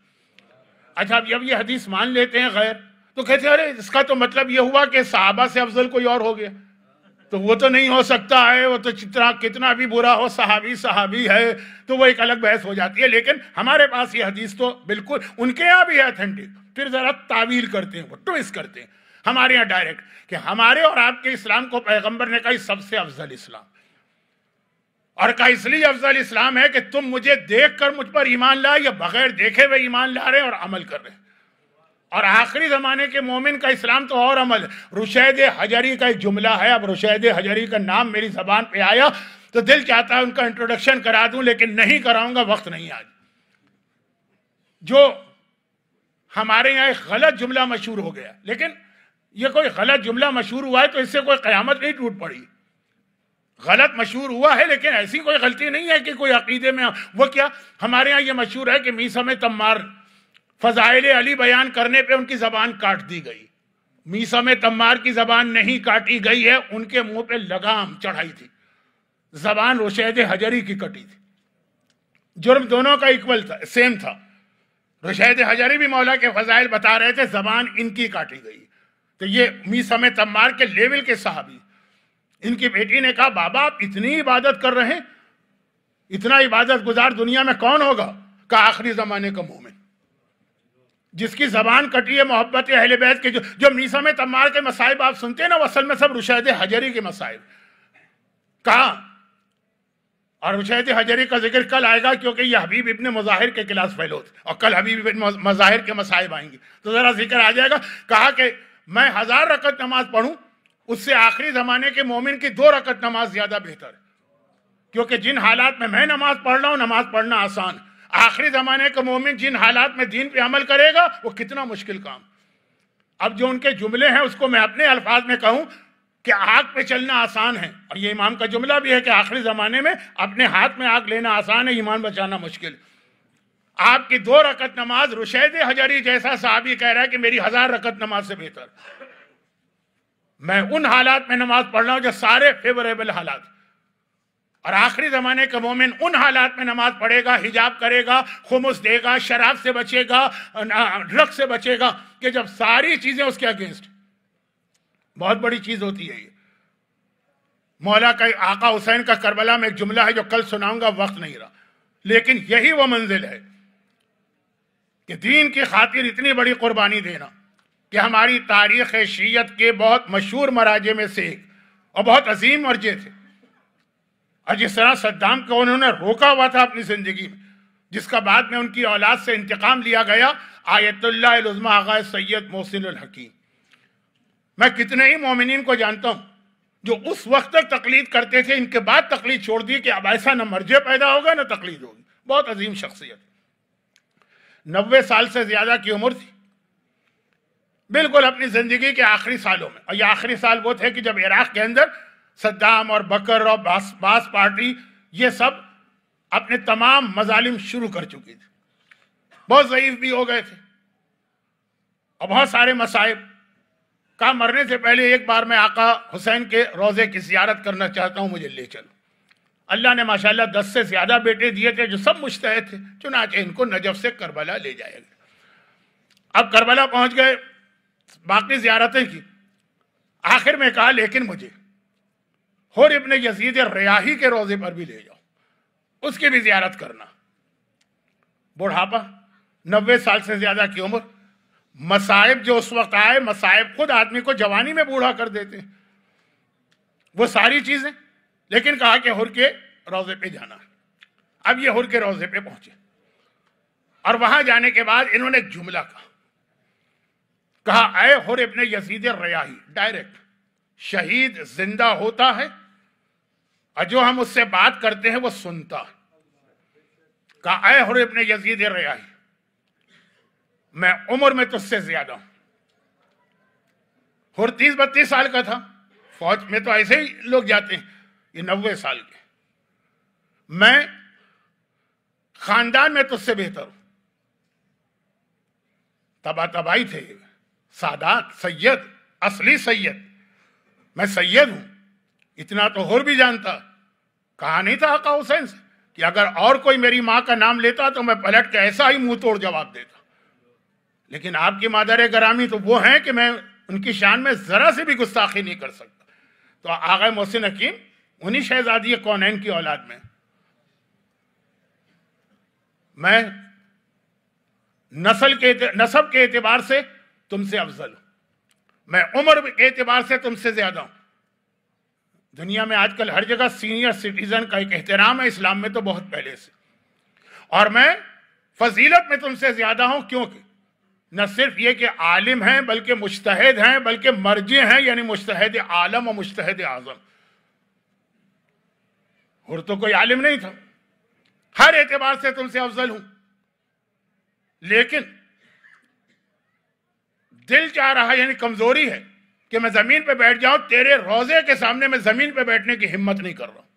اچھا اب جب یہ حدیث مان لیتے ہیں غیر، تو کہتے ہیں ارے اس کا تو مطلب یہ ہوا کہ صحابہ سے افضل کوئی اور ہو گیا، تو وہ تو نہیں ہو سکتا ہے، وہ تو کتنا بھی برا ہو صحابی ہے، تو وہ ایک الگ بحث ہو جاتی ہے. لیکن ہمارے پاس یہ حدیث تو بالکل ان کے یہاں بھی ہے اتھینٹک، پھر ذرا تعویل کرتے ہیں، وہ ٹوئسٹ کرتے ہیں. ہمارے یہاں ڈائریکٹ کہ ہمارے اور آپ کے اسلام کو پیغمبر نے کہا سب سے افضل اسلام، اور کہا اس لیے افضل اسلام ہے کہ تم مجھے دیکھ کر مجھ پر ایمان لائے یا بغیر دیکھے ہوئے ایمان لا رہے اور عمل کر رہے ہیں. اور آخری زمانے کے مومن کا اسلام تو اور عمل ہے. رشید حجری کا ایک جملہ ہے، اب رشید حجری کا نام میری زبان پہ آیا تو دل چاہتا ہے ان کا انٹروڈکشن کرا دوں، لیکن نہیں کراؤں گا، وقت نہیں آج. جو ہمارے یہاں ایک غلط جملہ مشہور ہو گیا، لیکن یہ کوئی غلط جملہ مشہور ہوا ہے تو اس سے کوئی قیامت نہیں ٹوٹ پڑی. غلط مشہور ہوا ہے لیکن ایسی کوئی غلطی نہیں ہے کہ کوئی عقیدے میں. وہ کیا، ہمارے ہاں یہ مشہور ہے کہ میثم تمار فضائل علی بیان کرنے پہ ان کی زبان کاٹ دی گئی. میثم تمار کی زبان نہیں کاٹی گئی ہے، ان کے منہ پہ لگام چڑھائی تھی. زبان رشید حجری کی کٹی تھی. جرم دونوں کا ایکول تھا، سیم تھا. رشید حجری بھی مولا کے فضائل بتا رہے تھے، زبان ان کی کاٹی گئی. تو یہ میثم تمار کے لیول کے صحابی. ان کی بیٹی نے کہا بابا آپ اتنی عبادت کر رہے ہیں، اتنا عبادت گزار دنیا میں کون ہوگا؟ کہا آخری زمانے کا مومن جس کی زبان کٹی ہے محبت اہل بیت کے. جو میثم تمار کے مصائب آپ سنتے ہیں نا، وہ اصل میں سب رشید حجری کے مصائب. کہا، اور رشید حجری کا ذکر کل آئے گا کیونکہ یہ حبیب ابن مظاہر کے کلاس فیلو تھے، اور کل حبیب ابن مظاہر کے مصائب آئیں گے تو ذرا ذکر آ جائے گا. کہا کہ میں 1000 رکعت نماز پڑھوں اس سے آخری زمانے کے مومن کی 2 رکعت نماز زیادہ بہتر ہے، کیونکہ جن حالات میں نماز پڑھ رہا ہوں نماز پڑھنا آسان. آخری زمانے کا مومن جن حالات میں دین پہ عمل کرے گا وہ کتنا مشکل کام. اب جو ان کے جملے ہیں اس کو میں اپنے الفاظ میں کہوں کہ آگ پہ چلنا آسان ہے، اور یہ امام کا جملہ بھی ہے کہ آخری زمانے میں اپنے ہاتھ میں آگ لینا آسان ہے، ایمان بچانا مشکل. آپ کی 2 رکعت نماز رشید حجری جیسا صحابی کہہ رہا ہے کہ میری 1000 رکعت نماز سے بہتر. میں ان حالات میں نماز پڑھ رہا ہوں جو سارے فیوریبل حالات، اور آخری زمانے کا مومن ان حالات میں نماز پڑھے گا، حجاب کرے گا، خمس دے گا، شراب سے بچے گا، ڈرگ سے بچے گا، کہ جب ساری چیزیں اس کے اگینسٹ. بہت بڑی چیز ہوتی ہے یہ. مولا کا آقا حسین کا کربلا میں ایک جملہ ہے جو کل سناؤں گا، وقت نہیں رہا، لیکن یہی وہ منزل ہے کہ دین کی خاطر اتنی بڑی قربانی دینا کہ ہماری تاریخ شیعت کے بہت مشہور مراجع میں سے ایک اور بہت عظیم مرجع تھے. اور جس طرح صدام کو انہوں نے روکا ہوا تھا اپنی زندگی میں، جس کا بعد میں ان کی اولاد سے انتقام لیا گیا، آیت اللہ العظمی آغا سید محسن الحکیم. میں کتنے ہی مومنین کو جانتا ہوں جو اس وقت تک تقلید کرتے تھے، ان کے بعد تقلید چھوڑ دی کہ اب ایسا نہ مرجع پیدا ہوگا نہ تقلید ہوگی. بہت عظیم شخصیت. 90 سال سے زیادہ کی عمر تھی، بالکل اپنی زندگی کے آخری سالوں میں. اور یہ آخری سال وہ تھے کہ جب عراق کے اندر صدام اور بکر اور باس پارٹی یہ سب اپنے تمام مظالم شروع کر چکی تھی. بہت ضعیف بھی ہو گئے تھے اور بہت سارے مصائب. کہا مرنے سے پہلے ایک بار میں آقا حسین کے روضے کی زیارت کرنا چاہتا ہوں، مجھے لے چلو. اللہ نے ماشاءاللہ 10 سے زیادہ بیٹے دیے تھے جو سب مجتہد تھے، چنانچہ ان کو نجف سے کربلا لے جائے گا. اب کربلا پہنچ گئے، باقی زیارتیں کی. آخر میں کہا لیکن مجھے حر ابن یزید ریاحی کے روضے پر بھی لے جاؤ، اس کی بھی زیارت کرنا. بڑھاپا، 90 سال سے زیادہ کی عمر، مصائب جو اس وقت آئے، مصائب خود آدمی کو جوانی میں بوڑھا کر دیتے ہیں، وہ ساری چیزیں. لیکن کہا کہ حر کے روضے پہ جانا. اب یہ حر کے روضے پہ پہنچے اور وہاں جانے کے بعد انہوں نے ایک جملہ کہا اے حر ابن یزید ریاحی، ڈائریکٹ شہید زندہ ہوتا ہے اور جو ہم اس سے بات کرتے ہیں وہ سنتا ہے. کہا اے حر ابن یزید ریاحی، میں عمر میں تجھ سے زیادہ ہوں. حر 30-32 سال کا تھا، فوج میں تو ایسے ہی لوگ جاتے ہیں، یہ 90 سال کے. میں خاندان میں تجھ سے بہتر ہوں. تبا تبائی تھے، سادات، سید، اصلی سید. میں سید ہوں، اتنا تو حر بھی جانتا. کہا نہیں تھا آقا حسین سے کہ اگر اور کوئی میری ماں کا نام لیتا تو میں پلٹ کے ایسا ہی منہ توڑ جواب دیتا، لیکن آپ کی مادر گرامی تو وہ ہیں کہ میں ان کی شان میں ذرا سے بھی گستاخی نہیں کر سکتا. تو آغا محسن حکیم انہی شہزادی کونین کی اولاد میں. میں نسب کے اعتبار سے تم سے افضل ہوں, میں عمر کے اعتبار سے تم سے زیادہ ہوں. دنیا میں آج کل ہر جگہ سینئر سٹیزن کا ایک احترام ہے, اسلام میں تو بہت پہلے سے. اور میں فضیلت میں تم سے زیادہ ہوں, کیونکہ نہ صرف یہ کہ عالم ہیں بلکہ مجتہد ہیں, بلکہ مرجع ہیں, یعنی مجتہد عالم و مجتہد اعظم. اور تو کوئی عالم نہیں تھا, ہر اعتبار سے تم سے افضل ہوں. لیکن دل چاہ رہا, یعنی کمزوری ہے کہ میں زمین پہ بیٹھ جاؤں, تیرے روضے کے سامنے میں زمین پہ بیٹھنے کی ہمت نہیں کر رہا ہوں,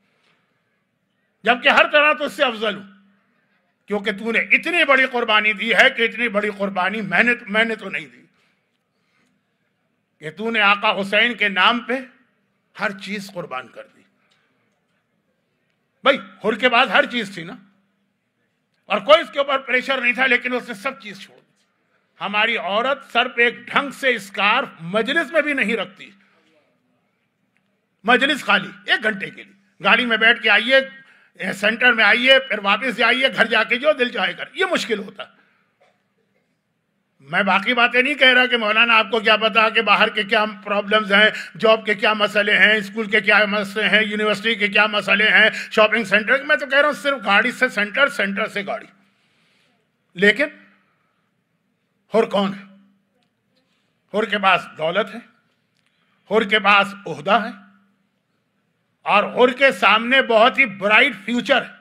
جبکہ ہر طرح تو اس سے افضل ہوں, کیونکہ تو نے اتنی بڑی قربانی دی ہے کہ اتنی بڑی قربانی میں نے تو نہیں دی, کہ تو نے آقا حسین کے نام پہ ہر چیز قربان کر دی. بھائی حر کے بعد ہر چیز تھی نا, اور کوئی اس کے اوپر پریشر نہیں تھا, لیکن اس نے سب چیز چھوڑ دی. ہماری عورت سر پہ ایک ڈھنگ سے اسکارف مجلس میں بھی نہیں رکھتی, مجلس خالی 1 گھنٹے کے لیے, گاڑی میں بیٹھ کے آئیے, سینٹر میں آئیے, پھر واپس جائیے, گھر جا کے جو دل چاہے کر, یہ مشکل ہوتا. میں باقی باتیں نہیں کہہ رہا کہ مولانا آپ کو کیا پتا کہ باہر کے کیا پرابلمز ہیں, جاب کے کیا مسئلے ہیں, اسکول کے کیا مسئلے ہیں, یونیورسٹی کے کیا مسئلے ہیں, شاپنگ سینٹر. میں تو کہہ رہا ہوں صرف گاڑی سے سینٹر, سینٹر سے گاڑی. لیکن حر کون ہے؟ حر کے پاس دولت ہے, حر کے پاس عہدہ ہے, اور حر کے سامنے بہت ہی برائٹ فیوچر ہے.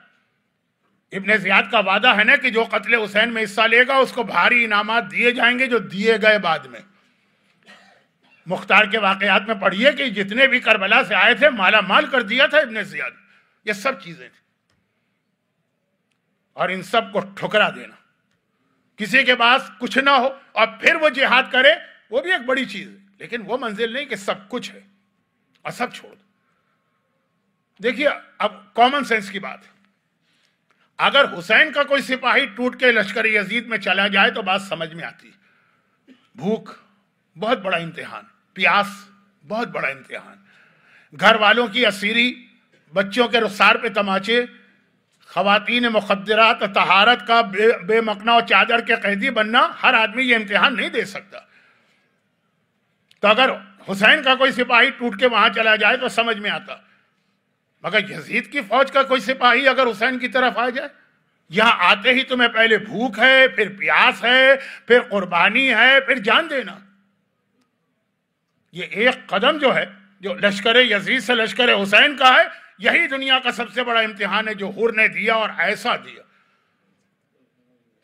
ابن زیاد کا وعدہ ہے نا کہ جو قتل حسین میں حصہ لے گا اس کو بھاری انعامات دیے جائیں گے جو دیے گئے بعد میں. مختار کے واقعات میں پڑھیے کہ جتنے بھی کربلا سے آئے تھے مالا مال کر دیا تھا ابن زیاد. یہ سب چیزیں تھیں, اور ان سب کو ٹھکرا دینا, کسی کے پاس کچھ نہ ہو اور پھر وہ جہاد کرے, وہ بھی ایک بڑی چیز ہے, لیکن وہ منزل نہیں کہ سب کچھ ہے اور سب چھوڑ دو. دیکھیے اب کامن سینس کی بات ہے, اگر حسین کا کوئی سپاہی ٹوٹ کے لشکر یزید میں چلا جائے تو بات سمجھ میں آتی. بھوک بہت بڑا امتحان, پیاس بہت بڑا امتحان, گھر والوں کی اسیری, بچوں کے رخسار پہ تماچے, خواتین مخدرات, طہارت کا بے مکنا و چادر کے قیدی بننا, ہر آدمی یہ امتحان نہیں دے سکتا. تو اگر حسین کا کوئی سپاہی ٹوٹ کے وہاں چلا جائے تو سمجھ میں آتا, مگر یزید کی فوج کا کوئی سپاہی اگر حسین کی طرف آ جائے, یہاں آتے ہی تمہیں پہلے بھوک ہے, پھر پیاس ہے, پھر قربانی ہے, پھر جان دینا. یہ ایک قدم جو ہے, جو لشکر یزید سے لشکر حسین کا ہے, یہی دنیا کا سب سے بڑا امتحان ہے جو حر نے دیا, اور ایسا دیا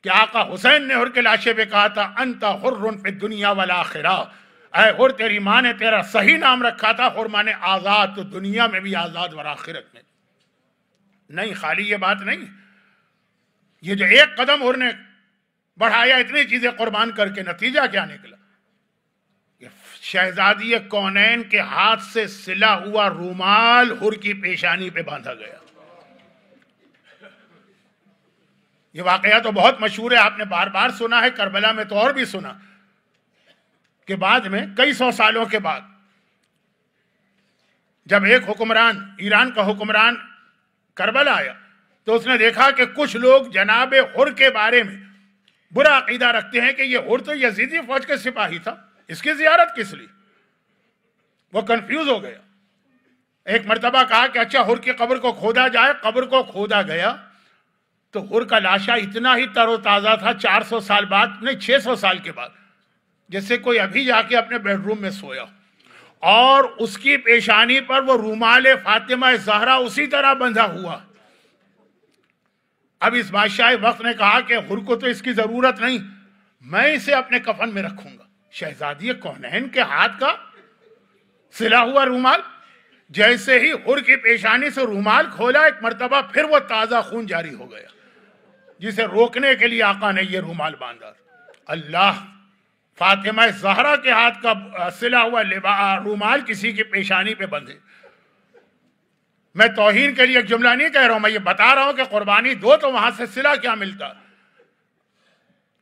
کہ آقا حسین نے حر کے لاشے پہ کہا تھا انت حر فی الدنیا والآخرہ, اے حر تیری ماں نے تیرا صحیح نام رکھا تھا, حر مانے آزاد, تو دنیا میں بھی آزاد اور آخرت میں نہیں. خالی یہ بات نہیں, یہ جو ایک قدم حر نے بڑھایا اتنی چیزیں قربان کر کے, نتیجہ کیا نکلا؟ شہزادی کونین کے ہاتھ سے سلا ہوا رومال حر کی پیشانی پہ باندھا گیا. یہ واقعہ تو بہت مشہور ہے, آپ نے بار بار سنا ہے, کربلا میں تو اور بھی سنا کہ بعد میں کئی 100 سالوں کے بعد جب ایک حکمران, ایران کا حکمران کربلا آیا, تو اس نے دیکھا کہ کچھ لوگ جناب حر کے بارے میں برا عقیدہ رکھتے ہیں کہ یہ حر تو یزیدی فوج کے سپاہی تھا, اس کی زیارت کس لیے؟ وہ کنفیوز ہو گیا. ایک مرتبہ کہا کہ اچھا حر کی قبر کو کھودا جائے. قبر کو کھودا گیا تو حر کا لاشا اتنا ہی تر و تازہ تھا, 400 سال بعد نہیں 600 سال کے بعد, جیسے کوئی ابھی جا کے اپنے بیڈ روم میں سویا, اور اس کی پیشانی پر وہ رومال فاطمہ زہرا اسی طرح بندھا ہوا. اب اس بادشاہ وقت نے کہا کہ حر کو تو اس کی ضرورت نہیں, میں اسے اپنے کفن میں رکھوں گا. شہزادی کونین کے ہاتھ کا سلا ہوا رومال, جیسے ہی حر کی پیشانی سے رومال کھولا, ایک مرتبہ پھر وہ تازہ خون جاری ہو گیا, جسے روکنے کے لیے آقا نے یہ رومال باندھا. اللہ, فاطمہ زہرا کے ہاتھ کا سلا ہوا رومال کسی کی پیشانی پہ بندھے. میں توہین کے لیے ایک جملہ نہیں کہہ رہا ہوں, میں یہ بتا رہا ہوں کہ قربانی دو تو وہاں سے صلہ کیا ملتا,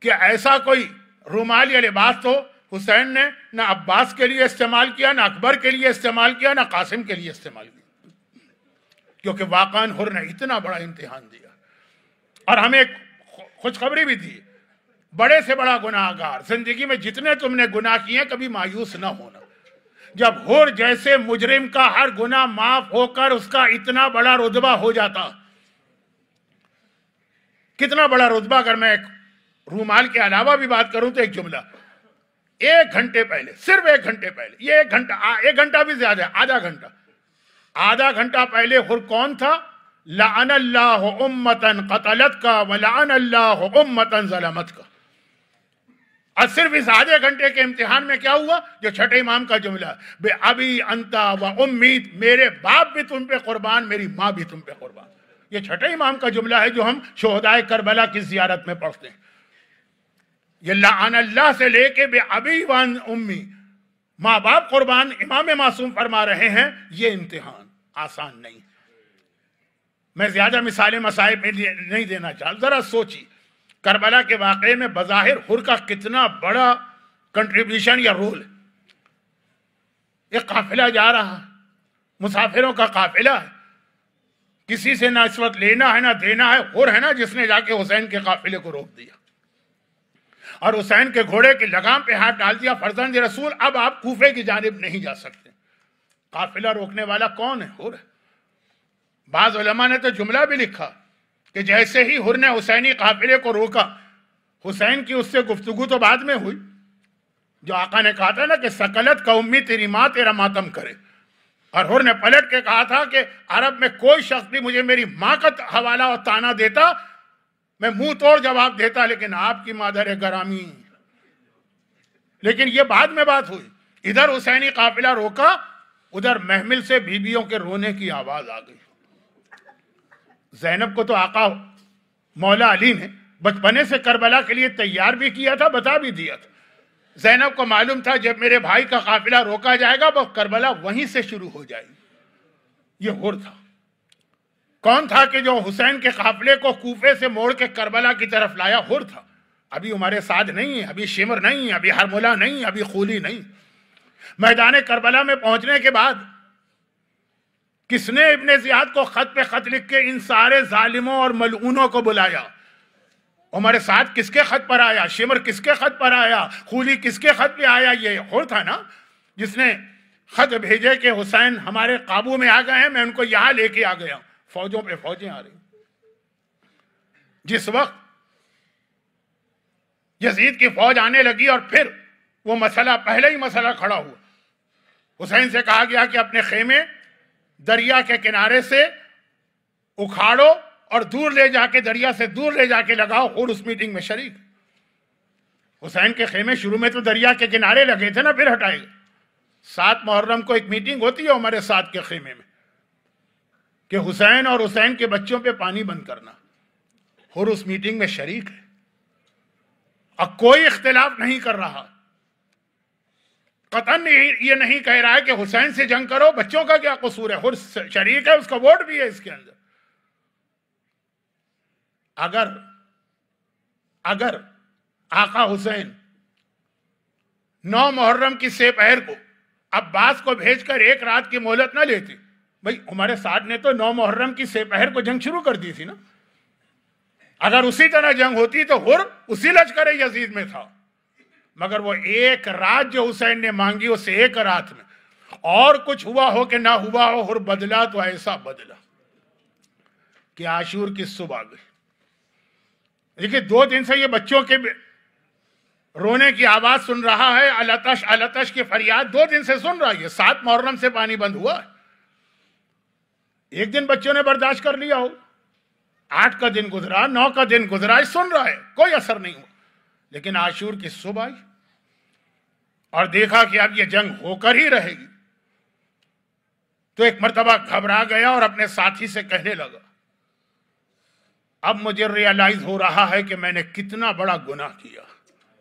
کہ ایسا کوئی رومال یا لباس تو حسین نے نہ عباس کے لیے استعمال کیا، نہ اکبر کے لیے استعمال کیا، نہ قاسم کے لیے استعمال کیا، کیونکہ واقعاً حر نے اتنا بڑا امتحان دیا اور ہمیں ایک خوشخبری بھی دی، بڑے سے بڑا گناہ گار، زندگی میں جتنے تم نے گناہ کیے کبھی مایوس نہ ہونا، جب حر جیسے مجرم کا ہر گناہ معاف ہو کر اس کا اتنا بڑا رتبہ ہو جاتا، کتنا بڑا رتبہ، اگر میں ایک رومال کے علاوہ بھی بات کروں تو ایک جملہ، 1 گھنٹے پہلے، صرف 1 گھنٹے پہلے، یہ 1 گھنٹہ بھی زیادہ ہے، آدھا گھنٹا پہلے حر کون تھا؟ لعن اللہ امتا قتلت کا ولعن اللہ امتا ظلمت کا. اور صرف اس آدھے گھنٹے کے امتحان میں کیا ہوا؟ جو چھٹے امام کا جملہ، بے ابی انتا و امید، میرے باپ بھی تم پہ قربان، میری ماں بھی تم پہ قربان. یہ چھٹے امام کا جملہ ہے جو ہم شہدائے کربلا کی زیارت میں پڑھتے ہیں. یہ لعن اللہ سے لے کے بے ابی و امی، ماں باپ قربان، امام معصوم فرما رہے ہیں. یہ امتحان آسان نہیں. میں زیادہ مثالیں مصائب میں نہیں دینا چاہتا، ذرا سوچی کربلا کے واقعے میں بظاہر حر کا کتنا بڑا کنٹریبیوشن یا رول ہے. ایک قافلہ جا رہا، مسافروں کا قافلہ ہے، کسی سے نہ اس وقت لینا ہے نہ دینا ہے. حر ہے نا جس نے جا کے حسین کے قافلے کو روک دیا اور حسین کے گھوڑے کی لگام پہ ہاتھ ڈال دیا. فرزند رسول، اب آپ کوفے کی جانب نہیں جا سکتے. قافلہ روکنے والا کون ہے؟ حر ہے. بعض علماء نے تو جملہ بھی لکھا کہ جیسے ہی حر نے حسینی قافلے کو روکا، حسین کی اس سے گفتگو تو بعد میں ہوئی، جو آقا نے کہا تھا نا کہ سکلت کا امی تیری ماں تیرا ماتم کرے، اور حر نے پلٹ کے کہا تھا کہ عرب میں کوئی شخص بھی مجھے میری ماں کا حوالہ اور تانا دیتا میں منہ توڑ جواب دیتا، لیکن آپ کی مادر گرامی. لیکن یہ بعد میں بات ہوئی. ادھر حسینی قافلہ روکا، ادھر محمل سے بیویوں کے رونے کی آواز آ گئی. زینب کو تو آقا مولا علی نے بچپنے سے کربلا کے لیے تیار بھی کیا تھا، بتا بھی دیا تھا. زینب کو معلوم تھا جب میرے بھائی کا قافلہ روکا جائے گا وہ کربلا وہیں سے شروع ہو جائے گی. یہ حر تھا. کون تھا کہ جو حسین کے قافلے کو کوفے سے موڑ کے کربلا کی طرف لایا؟ حر تھا. ابھی ہمارے ساتھ نہیں ہے، ابھی شمر نہیں ہے، ابھی ہرملہ نہیں، ابھی خولی نہیں. میدان کربلا میں پہنچنے کے بعد کس نے ابن زیاد کو خط پہ خط لکھ کے ان سارے ظالموں اور ملعونوں کو بلایا؟ ہمارے ساتھ کس کے خط پر آیا؟ شمر کس کے خط پر آیا؟ خولی کس کے خط پہ آیا؟ یہ حر تھا نا جس نے خط بھیجے کہ حسین ہمارے قابو میں آ گئے ہیں، میں ان کو یہاں لے کے آ گیا. فوجوں پہ فوجیں آ رہی. جس وقت یزید کی فوج آنے لگی اور پھر وہ مسئلہ، پہلے ہی مسئلہ کھڑا ہوا. حسین سے کہا گیا کہ اپنے خیمے دریا کے کنارے سے اکھاڑو اور دور لے جا کے، دریا سے دور لے جا کے لگاؤ. اور اس میٹنگ میں شریک. حسین کے خیمے شروع میں تو دریا کے کنارے لگے تھے نا، پھر ہٹائے گئے. 7 محرم کو ایک میٹنگ ہوتی ہے ہمارے ساتھ کے خیمے میں کہ حسین اور حسین کے بچوں پہ پانی بند کرنا. اور اس میٹنگ میں شریک ہے اور کوئی اختلاف نہیں کر رہا. قطعاً یہ نہیں کہہ رہا ہے کہ حسین سے جنگ کرو، بچوں کا کیا قصور ہے. حر شریک ہے، اس کا ووٹ بھی ہے اس کے اندر. اگر آقا حسین 9 محرم کی سہ پہر کو عباس کو بھیج کر 1 رات کی مہلت نہ لیتے، بھئی ہمارے ساتھ نے تو 9 محرم کی سہ پہر کو جنگ شروع کر دی تھی نا. اگر اسی طرح جنگ ہوتی تو حر اسی لشکر یزید میں تھا. مگر وہ 1 رات جو حسین نے مانگی، اس 1 رات میں اور کچھ ہوا ہو کہ نہ ہوا ہو، حر بدلا تو ایسا بدلا کہ عاشور کی صبح آ گئی. دیکھیں 2 دن سے یہ بچوں کے رونے کی آواز سن رہا ہے، التش التش کی فریاد 2 دن سے سن رہا ہے. 7 محرم سے پانی بند ہوا ہے. ایک دن بچوں نے برداشت کر لیا ہو، 8 کا دن گزرا، 9 کا دن گزرا، سن رہا ہے، کوئی اثر نہیں ہوا. لیکن عاشور کی صبح آئی اور دیکھا کہ اب یہ جنگ ہو کر ہی رہے گی، تو ایک مرتبہ گھبرا گیا اور اپنے ساتھی سے کہنے لگا، اب مجھے ریئلائز ہو رہا ہے کہ میں نے کتنا بڑا گناہ کیا.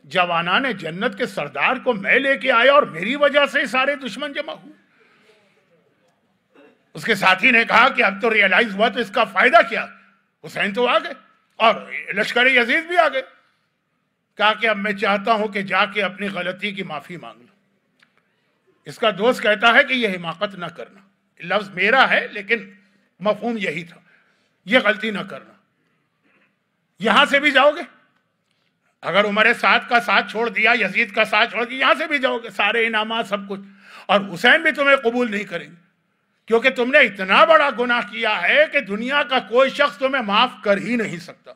جوانان جنت کے سردار کو میں لے کے آیا اور میری وجہ سے سارے دشمن جمع ہوئے. اس کے ساتھی نے کہا کہ اب تو ریئلائز ہوا تو اس کا فائدہ کیا؟ حسین تو آ گئے اور لشکر یزید بھی آ گئے. کہا کہ اب میں چاہتا ہوں کہ جا کے اپنی غلطی کی معافی مانگ لوں۔ اس کا دوست کہتا ہے کہ یہ حماقت نہ کرنا، لفظ میرا ہے لیکن مفہوم یہی تھا، یہ غلطی نہ کرنا، یہاں سے بھی جاؤ گے؟ اگر عمر سعد کا ساتھ چھوڑ دیا، یزید کا ساتھ چھوڑ دیا، یہاں سے بھی جاؤ گے، سارے انعامات سب کچھ، اور حسین بھی تمہیں قبول نہیں کریں گے، کیونکہ تم نے اتنا بڑا گناہ کیا ہے کہ دنیا کا کوئی شخص تمہیں معاف کر ہی نہیں سکتا۔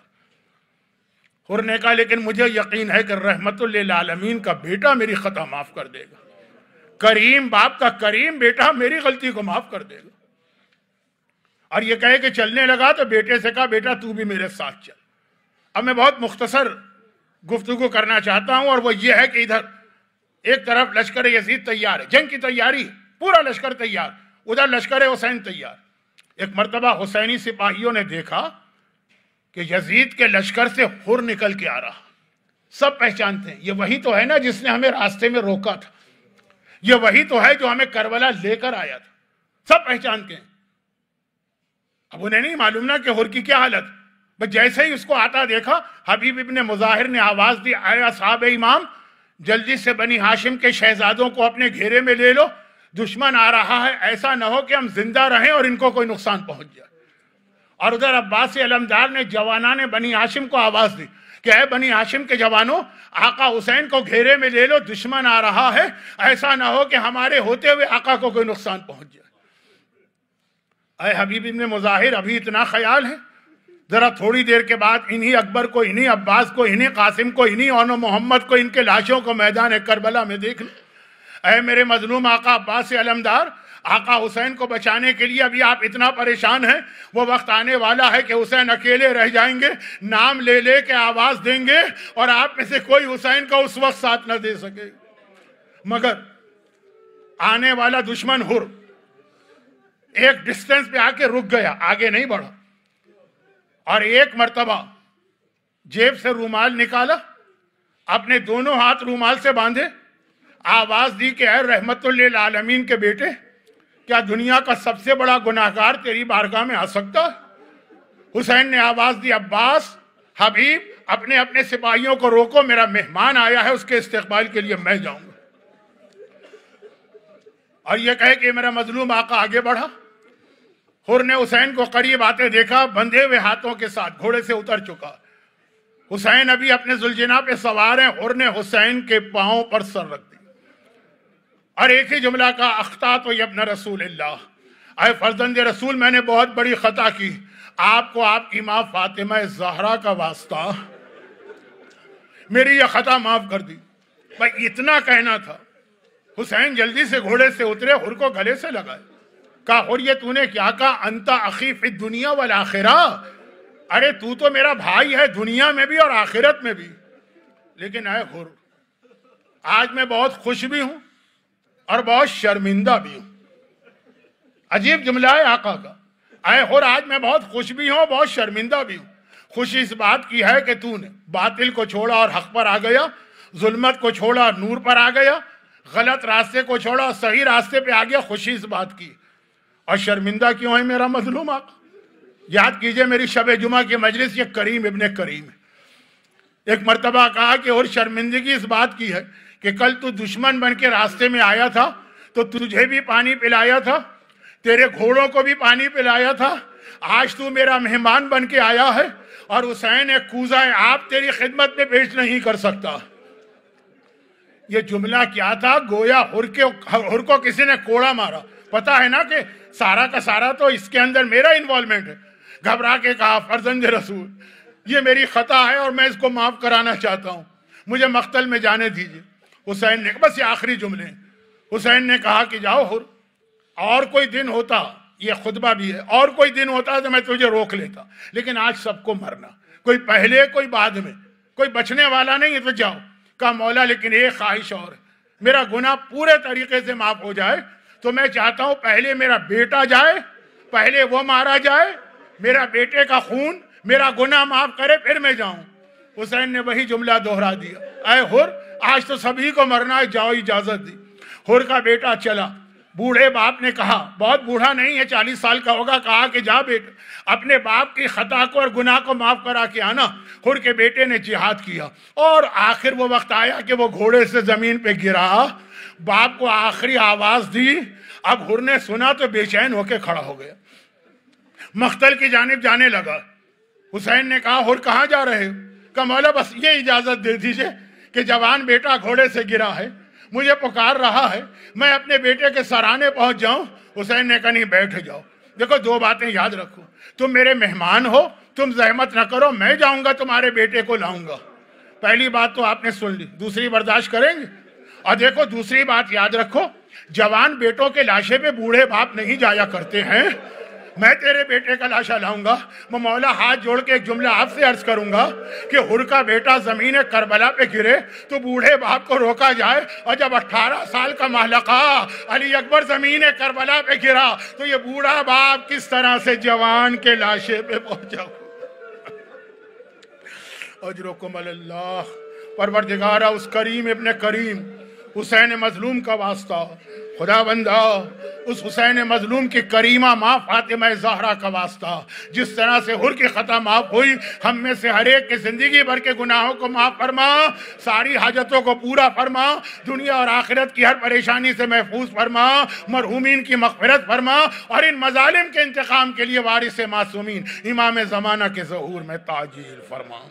حر نے کہا لیکن مجھے یقین ہے کہ رحمت للعالمین کا بیٹا میری خطا معاف کر دے گا، کریم باپ کا کریم بیٹا میری غلطی کو معاف کر دے گا۔ اور یہ کہے کہ چلنے لگا تو بیٹے سے کہا بیٹا تو بھی میرے ساتھ چل۔ اب میں بہت مختصر گفتگو کرنا چاہتا ہوں، اور وہ یہ ہے کہ ادھر ایک طرف لشکر یزید تیار ہے، جنگ کی تیاری، پورا لشکر تیار، ادھر لشکر حسین تیار۔ ایک مرتبہ حسینی سپاہیوں نے دیکھا کہ یزید کے لشکر سے حر نکل کے آ رہا، سب پہچانتے ہیں یہ وہی تو ہے نا جس نے ہمیں راستے میں روکا تھا، یہ وہی تو ہے جو ہمیں کربلا لے کر آیا تھا، سب پہچانتے ہیں۔ اب انہیں نہیں معلوم نا کہ حر کی کیا حالت، بس جیسے ہی اس کو آتا دیکھا، حبیب ابن مظاہر نے آواز دی اے اصحاب امام، جلدی سے بنی ہاشم کے شہزادوں کو اپنے گھیرے میں لے لو، دشمن آ رہا ہے، ایسا نہ ہو کہ ہم زندہ رہیں اور ان کو کوئی نقصان پہنچ جائے۔ اور ادھر عباس علمدار نے جوانان بنی ہاشم کو آواز دی کہ اے بنی ہاشم کے جوانوں، آقا حسین کو گھیرے میں لے لو، دشمن آ رہا ہے، ایسا نہ ہو کہ ہمارے ہوتے ہوئے آقا کو کوئی نقصان پہنچ جائے۔ اے حبیب ابن مظاہر، ابھی اتنا خیال ہے؟ ذرا تھوڑی دیر کے بعد انہی اکبر کو، انہی عباس کو، انہی قاسم کو، انہی اون محمد کو، ان کے لاشوں کو میدان کربلا میں دیکھ لیں۔ اے میرے مظلوم آقا عباس علمدار، آقا حسین کو بچانے کے لیے ابھی آپ اتنا پریشان ہیں، وہ وقت آنے والا ہے کہ حسین اکیلے رہ جائیں گے، نام لے لے کے آواز دیں گے اور آپ میں سے کوئی حسین کا اس وقت ساتھ نہ دے سکے۔ مگر آنے والا دشمن حر ایک ڈسٹنس پہ آ کے رک گیا، آگے نہیں بڑھا، اور ایک مرتبہ جیب سے رومال نکالا، اپنے دونوں ہاتھ رومال سے باندھے، آواز دی کہ اے رحمت للعالمین کے بیٹے، کیا دنیا کا سب سے بڑا گناہگار تیری بارگاہ میں آ سکتا ہے؟ حسین نے آواز دی عباس، حبیب، اپنے اپنے سپاہیوں کو روکو، میرا مہمان آیا ہے، اس کے استقبال کے لیے میں جاؤں گا۔ اور یہ کہے کہ میرا مظلوم آقا آگے بڑھا، حر نے حسین کو قریب آتے دیکھا، بندھے ہوئے ہاتھوں کے ساتھ گھوڑے سے اتر چکا، حسین ابھی اپنے ذوالجناح پہ سوار ہیں، حر نے حسین کے پاؤں پر سر رکھ دی اور ایک ہی جملہ کا اخطأت ابن رسول اللہ، اے فرزند رسول، میں نے بہت بڑی خطا کی، آپ کو آپ کی ماں فاطمہ زہرا کا واسطہ میری یہ خطا معاف کر دی۔ بھائی اتنا کہنا تھا۔ حسین جلدی سے گھوڑے سے اترے، حر کو گلے سے لگائے، کہا حر یہ تو نے کیا کہا، انت اخی فی الدنیا والآخرہ، ارے تو تو میرا بھائی ہے دنیا میں بھی اور آخرت میں بھی، لیکن اے حر آج میں بہت خوش بھی ہوں اور بہت شرمندہ بھی ہوں۔ عجیب جملہ ہے آقا کا، اے حر آج میں بہت خوش بھی ہوں بہت شرمندہ بھی ہوں۔ خوشی اس بات کی ہے کہ تو نے باطل کو چھوڑا اور حق پر آ گیا، ظلمت کو چھوڑا اور نور پر آ گیا، غلط راستے کو چھوڑا اور صحیح راستے پہ آ گیا، خوشی اس بات کی۔ اور شرمندہ کیوں ہے میرا مظلوم آقا؟ یاد کیجئے میری شب جمعہ کی مجلس، یہ کریم ابن کریم ہے۔ ایک مرتبہ کہا کہ اور شرمندگی اس بات کی ہے کہ کل تو دشمن بن کے راستے میں آیا تھا تو تجھے بھی پانی پلایا تھا، تیرے گھوڑوں کو بھی پانی پلایا تھا، آج تو میرا مہمان بن کے آیا ہے اور حسین ایک کوزہ آپ تیری خدمت میں پیش نہیں کر سکتا۔ یہ جملہ کیا تھا؟ گویا حر کو کسی نے کوڑا مارا، پتا ہے نا کہ سارا کا سارا تو اس کے اندر میرا انوالومنٹ ہے۔ گھبرا کے کہا فرزند رسول یہ میری خطا ہے اور میں اس کو معاف کرانا چاہتا ہوں، مجھے مقتل میں جانے دیجیے۔ حسین نے بس یہ آخری جملے، حسین نے کہا کہ جاؤ حر، اور کوئی دن ہوتا، یہ خطبہ بھی ہے، اور کوئی دن ہوتا تو میں تجھے روک لیتا، لیکن آج سب کو مرنا، کوئی پہلے کوئی بعد میں، کوئی بچنے والا نہیں ہے، تو جاؤ۔ کہا مولا لیکن ایک خواہش اور ہے، میرا گناہ پورے طریقے سے معاف ہو جائے تو میں چاہتا ہوں پہلے میرا بیٹا جائے، پہلے وہ مارا جائے، میرا بیٹے کا خون میرا گناہ معاف کرے پھر میں جاؤں۔ حسین نے وہی جملہ دوہرا دیا، اے حر آج تو سبھی کو مرنا ہے، جاؤ، اجازت دی۔ حر کا بیٹا چلا، بوڑھے باپ نے کہا، بہت بوڑھا نہیں ہے، 40 سال کا ہوگا، کہا کہ جا بیٹا اپنے باپ کی خطا کو اور گناہ کو معاف کرا کے آنا۔ حر کے بیٹے نے جہاد کیا اور آخر وہ وقت آیا کہ وہ گھوڑے سے زمین پہ گرا، باپ کو آخری آواز دی۔ اب حر نے سنا تو بے چین ہو کے کھڑا ہو گیا، مقتل کی جانب جانے لگا۔ حسین نے کہا، حر کہاں جا رہے ہو؟ کہ مولا بس یہ اجازت دے دیجئے کہ جوان بیٹا گھوڑے سے گرا ہے، مجھے پکار رہا ہے، میں اپنے بیٹے کے سرانے پہنچ جاؤں۔ حسین نے کہا، نہیں بیٹھ جاؤ۔ دیکھو دو باتیں یاد رکھو، تم میرے مہمان ہو، تم زحمت نہ کرو، میں جاؤں گا تمہارے بیٹے کو لاؤں گا۔ پہلی بات تو آپ نے سن لی، دوسری برداشت کریں گے؟ اور دیکھو دوسری بات یاد رکھو، جوان بیٹوں کے لاشے پہ بوڑھے باپ نہیں جایا کرتے ہیں۔ میں تیرے بیٹے کا لاشا لاؤں گا۔ میں مولا ہاتھ جوڑ کے ایک جملہ آپ سے عرض کروں گا کہ حر کا بیٹا زمین کربلا پہ گرے تو بوڑھے باپ کو روکا جائے، اور جب 18 سال کا محلقہ علی اکبر زمین کربلا پہ گرا تو یہ بوڑھا باپ کس طرح سے جوان کے لاشے پہ پہنچا۔ اجرکم اللہ، پروردگارہ اس کریم ابن کریم حسین مظلوم کا واسطہ، خدا بندہ اس حسین مظلوم کی کریمہ ماں فاطمہ زہرا کا واسطہ، جس طرح سے حر کی خطا معاف ہوئی، ہم میں سے ہر ایک کی زندگی بھر کے گناہوں کو معاف فرما، ساری حاجتوں کو پورا فرما، دنیا اور آخرت کی ہر پریشانی سے محفوظ فرما، مرحومین کی مغفرت فرما، اور ان مظالم کے انتقام کے لیے وارث معصومین امام زمانہ کے ظہور میں تعجیل فرما۔